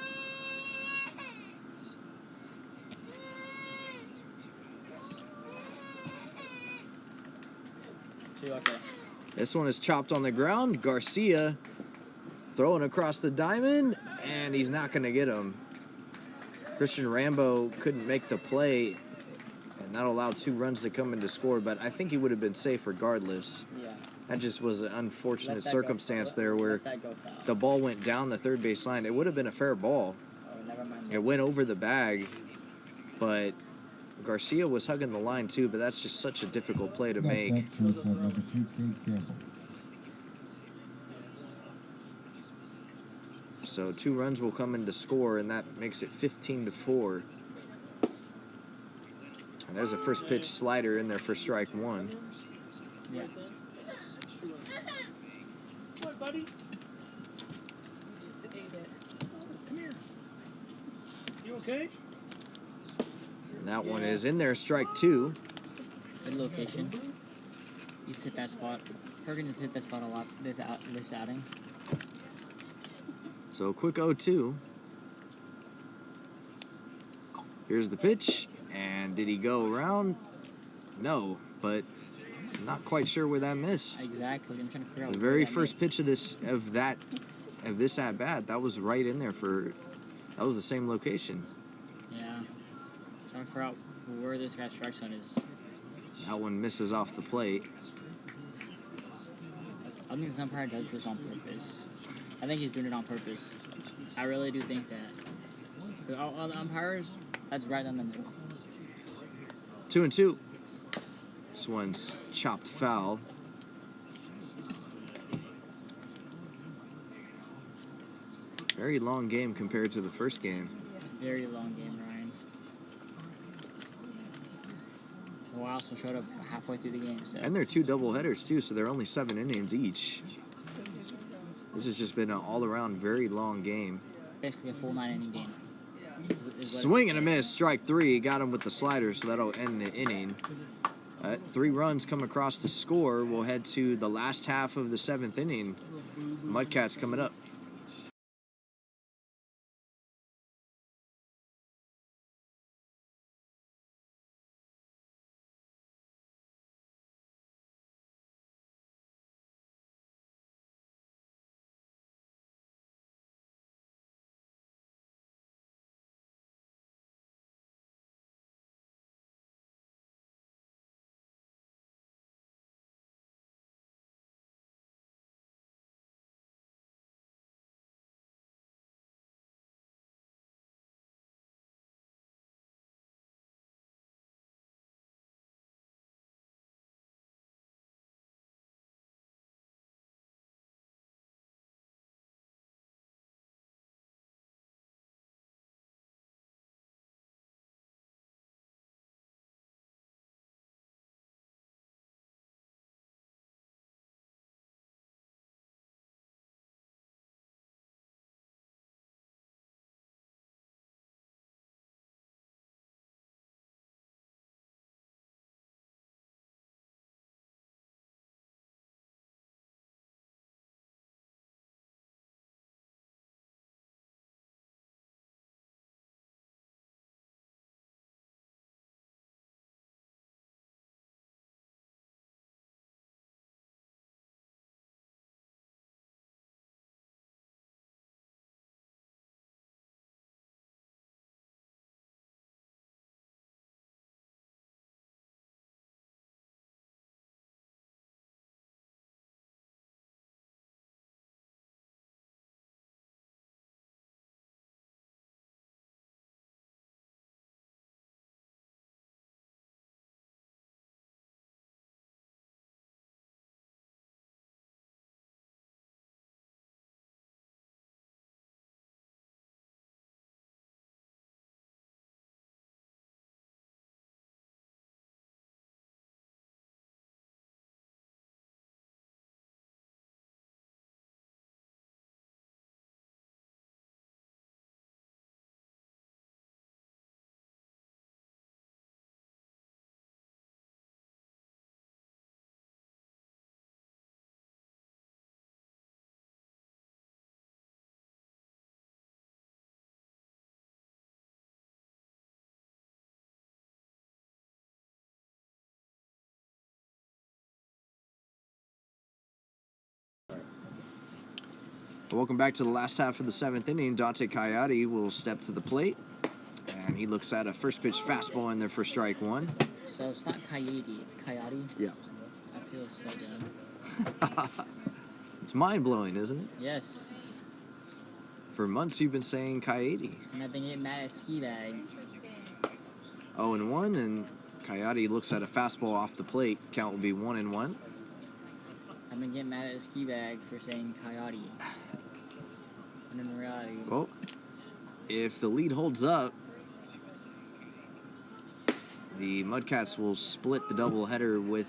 Okay. This one is chopped on the ground. Garcia throwing across the diamond, and he's not going to get him. Christian Rambo couldn't make the play, and that allowed 2 runs to come in to score, but I think he would have been safe regardless. Yeah. That just was an unfortunate Let that circumstance go. there where Let that go foul. the ball went down the third base line. It would have been a fair ball. Oh, never mind. It went over the bag, but Garcia was hugging the line too, but that's just such a difficult play to make. Next up, shortstop number 2, Chase Gamble. So 2 runs will come in to score, and that makes it 15-4. And there's a first pitch slider in there for strike one. Yeah. What, buddy? You just ate it. Come here. You okay? And that one is in there, strike two. Good location. He's hit that spot. Hergen has hit that spot a lot this outing. So quick 0-2. Here's the pitch, and did he go around? No, but I'm not quite sure where that missed. Exactly. I'm trying to figure out The where very that first missed. pitch of this at bat, that was right in there that was the same location. Yeah. Trying to figure out where this guy's strike zone is. That one misses off the plate. I think this umpire does this on purpose. I think he's doing it on purpose. I really do think that. 'Cause all the umpires, that's right on the middle. 2-2. This one's chopped foul. Very long game compared to the first game. Very long game, Ryan. Well, I also showed up halfway through the game, so. And they're 2 doubleheaders too, so they're only 7 innings each. This has just been an all-around very long game. Basically a full 9-inning game. Swing and a miss, strike 3. Got him with the slider, so that'll end the inning. 3 runs come across the score. We'll head to the last half of the 7th inning. Mudcats coming up. Welcome back to the last half of the 7th inning. Dante Coyote will step to the plate, and he looks at a first pitch fastball in there for strike 1. So it's not Coyote, it's Coyote. Yeah. I feel so dumb. It's mind-blowing, isn't it? Yes. For months you've been saying Coyote. And I've been getting mad at Ski Bag. 0-1, and Coyote looks at a fastball off the plate. Count will be 1-1. I've been getting mad at Ski Bag for saying Coyote. And in reality... Well, if the lead holds up, the Mudcats will split the doubleheader with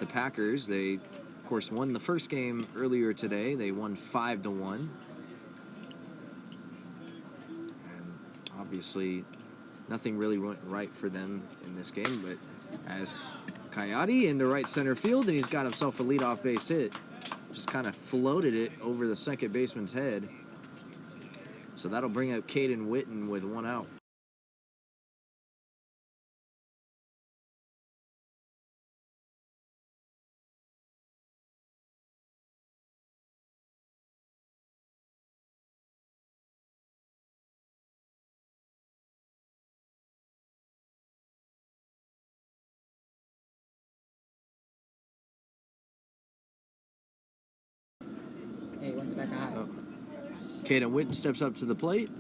the Packers. They, of course, won the first game earlier today. They won 5-1. And obviously, nothing really went right for them in this game. But as Coyote into right center field, and he's got himself a leadoff base hit. Just kind of floated it over the second baseman's head. So that'll bring up Caden Witten with 1 out. Hey, went to back high. Oh. Caden Witten steps up to the plate.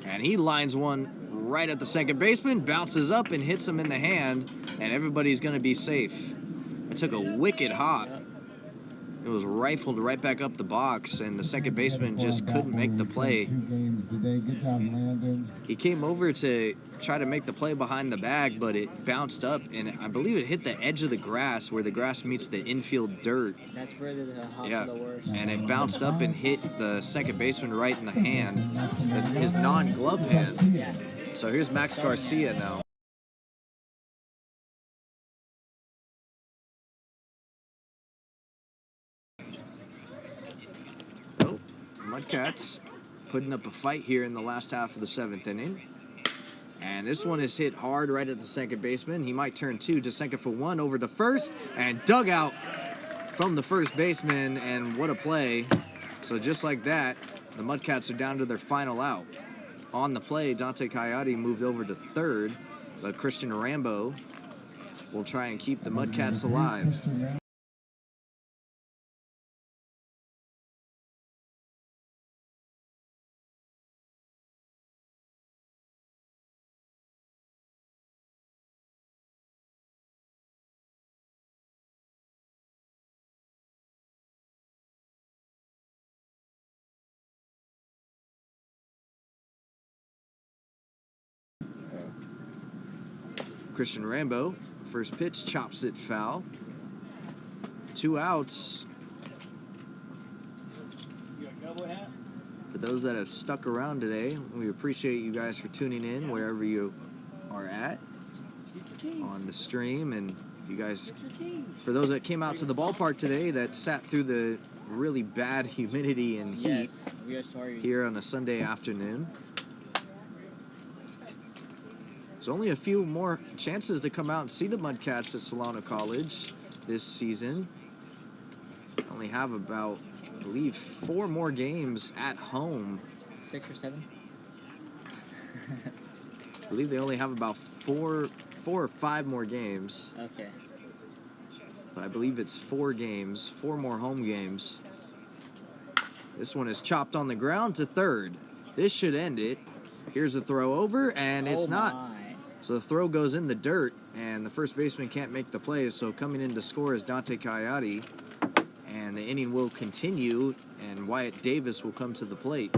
And he lines one right at the second baseman, bounces up and hits him in the hand, and everybody's going to be safe. It took a wicked hop. It was rifled right back up the box, and the second baseman just couldn't make the play. 2 games today. Good job, Landon. He came over to try to make the play behind the bag, but it bounced up, and I believe it hit the edge of the grass where the grass meets the infield dirt. That's where the hops Yeah, are the worst. and it bounced up and hit the second baseman right in the hand, his non-glove hand. Yeah. So here's Max Garcia now. Oh, Mudcats putting up a fight here in the last half of the 7th inning. And this one is hit hard right at the second baseman. He might turn 2 to second for 1 over to first, and dug out from the first baseman, and what a play. So just like that, the Mudcats are down to their final out. On the play, Dante Coyote moved over to third, but Christian Rambo will try and keep the Mudcats alive. Christian Rambo, first pitch, chops it foul. 2 outs. For those that have stuck around today, we appreciate you guys for tuning in wherever you are at on the stream. And if you guys, for those that came out to the ballpark today that sat through the really bad humidity and heat Yes, we are sorry. here on a Sunday afternoon. There's only a few more chances to come out and see the Mudcats at Solana College this season. Only have about, I believe, 4 more games at home. 6 or 7? I believe they only have about 4 or 5 more games. Okay. But I believe it's 4 games, 4 more home games. This one is chopped on the ground to third. This should end it. Here's a throw over, and it's not. My. So the throw goes in the dirt, and the first baseman can't make the play. So coming in to score is Dante Coyote, and the inning will continue, and Wyatt Davis will come to the plate.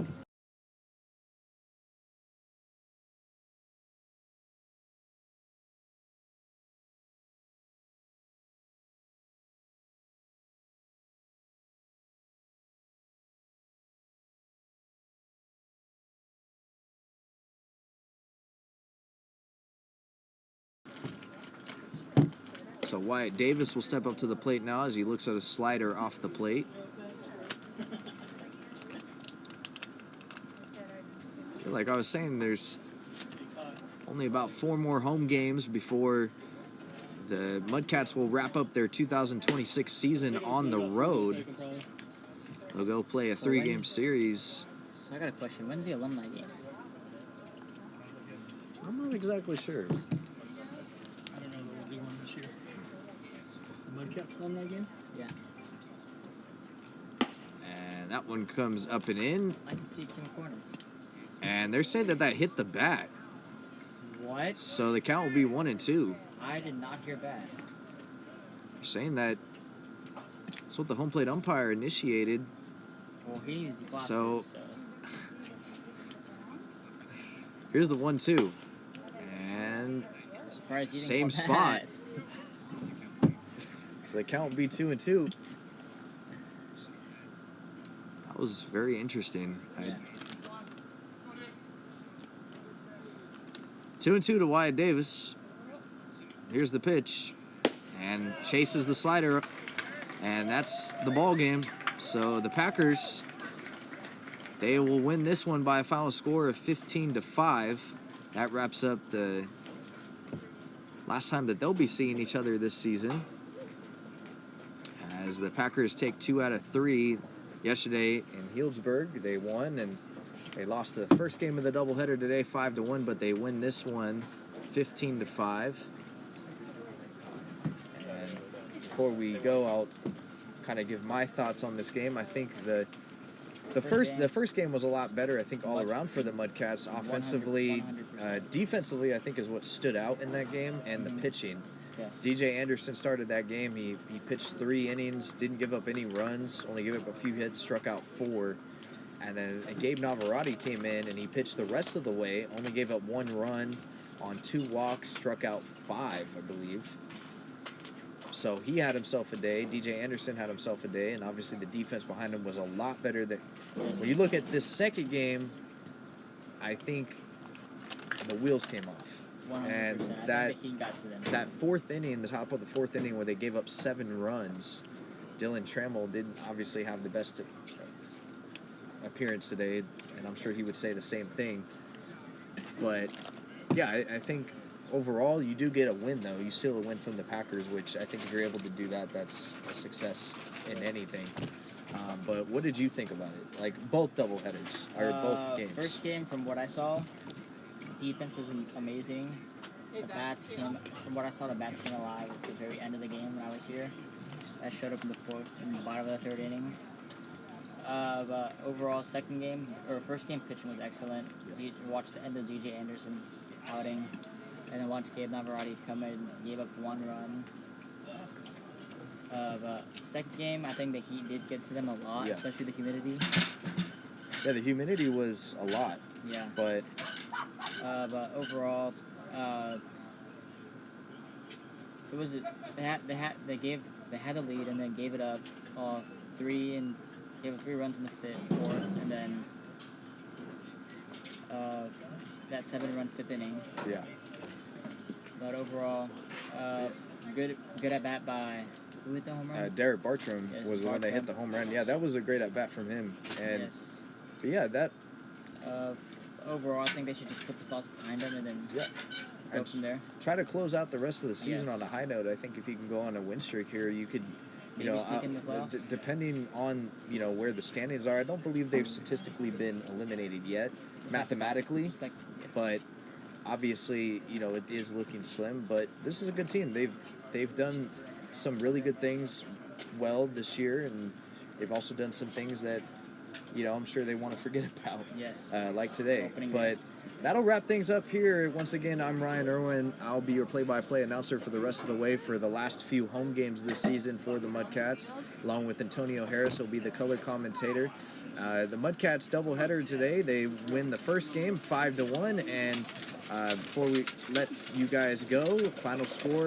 So Wyatt Davis will step up to the plate now as he looks at a slider off the plate. Like I was saying, there's only about 4 more home games before the Mudcats will wrap up their 2026 season on the road. They'll go play a 3-game series. So I got a question. When's the alumni game? I'm not exactly sure. I don't know. We'll do one this year. The Mudcats alumni game? Yeah. And that one comes up and in. I can see Kim Cornish. And they're saying that hit the bat. What? So the count will be 1-2. I did not hear that. They're saying that that's what the home plate umpire initiated. Well, he needs glasses, So- so. Here's the 1-2. And Surprised you didn't same call spot. that. so the count will be 2-2. That was very interesting. Yeah. 2-2 to Wyatt Davis. Here's the pitch, and chases the slider, and that's the ball game. So the Packers, they will win this one by a final score of 15-5. That wraps up the last time that they'll be seeing each other this season, as the Packers take 2 out of 3 yesterday in Healdsburg. They won, and they lost the first game of the doubleheader today 5-1, but they win this one 15-5. And before we go, I'll kind of give my thoughts on this game. I think the first game was a lot better, I think, all around for the Mudcats. Offensively, 100%. defensively, I think is what stood out in that game, and the pitching. Yes. DJ Anderson started that game. He pitched 3 innings, didn't give up any runs, only gave up a few hits, struck out 4. And then Gabe Navarrete came in and he pitched the rest of the way, only gave up 1 run on 2 walks, struck out 5, I believe. So he had himself a day. DJ Anderson had himself a day, and obviously the defense behind him was a lot better. When you look at this second game, I think the wheels came off. 100%. And I think that the heat got to them. that 4th inning, the top of the 4th inning where they gave up 7 runs, Dylan Trammell didn't obviously have the best appearance today, and I'm sure he would say the same thing. But yeah, I think overall you do get a win, though. You steal a win from the Packers, which I think if you're able to do that, that's a success in anything. But what did you think about it? Like both doubleheaders or both games? First game, from what I saw, defense was amazing. The bats came, from what I saw, the bats came alive at the very end of the game when I was here. That showed up in the bottom of the 3rd inning. But overall, second game, or first game, pitching was excellent. You watched the end of DJ Anderson's outing, and then watched Gabe Navarrete come in, gave up 1 run. But second game, I think the heat did get to them a lot, Yeah. especially the humidity. Yeah, the humidity was a lot, Yeah. but overall, it was they had the lead and then gave it up off 3 and gave up 3 runs in the 4th, and then that 7-run 5th inning. yeah. But overall, good at bat by who hit the home run? Derek Bartram Yes, was the one that hit the home run. Yeah, that was a great at bat from him. And Yes. but yeah, that Overall, I think they should just put the slots behind them and then yeah. go And from there. try to close out the rest of the season Yes. on a high note. I think if you can go on a win streak here, you could, you Maybe know, sneak in the playoffs? depending on where the standings are. I don't believe they've statistically been eliminated yet, mathematically, Just like, yes. but obviously, it is looking slim. But this is a good team. They've done some really good things well this year, and they've also done some things that I'm sure they want to forget about. Yes. Like today. Opening But day. that'll wrap things up here. Once again, I'm Ryan Irwin. I'll be your play-by-play announcer for the rest of the way for the last few home games this season for the Mudcats, along with Antonio Harris will be the color commentator. The Mudcats doubleheader today. They win the first game 5-1, and before we let you guys go, final score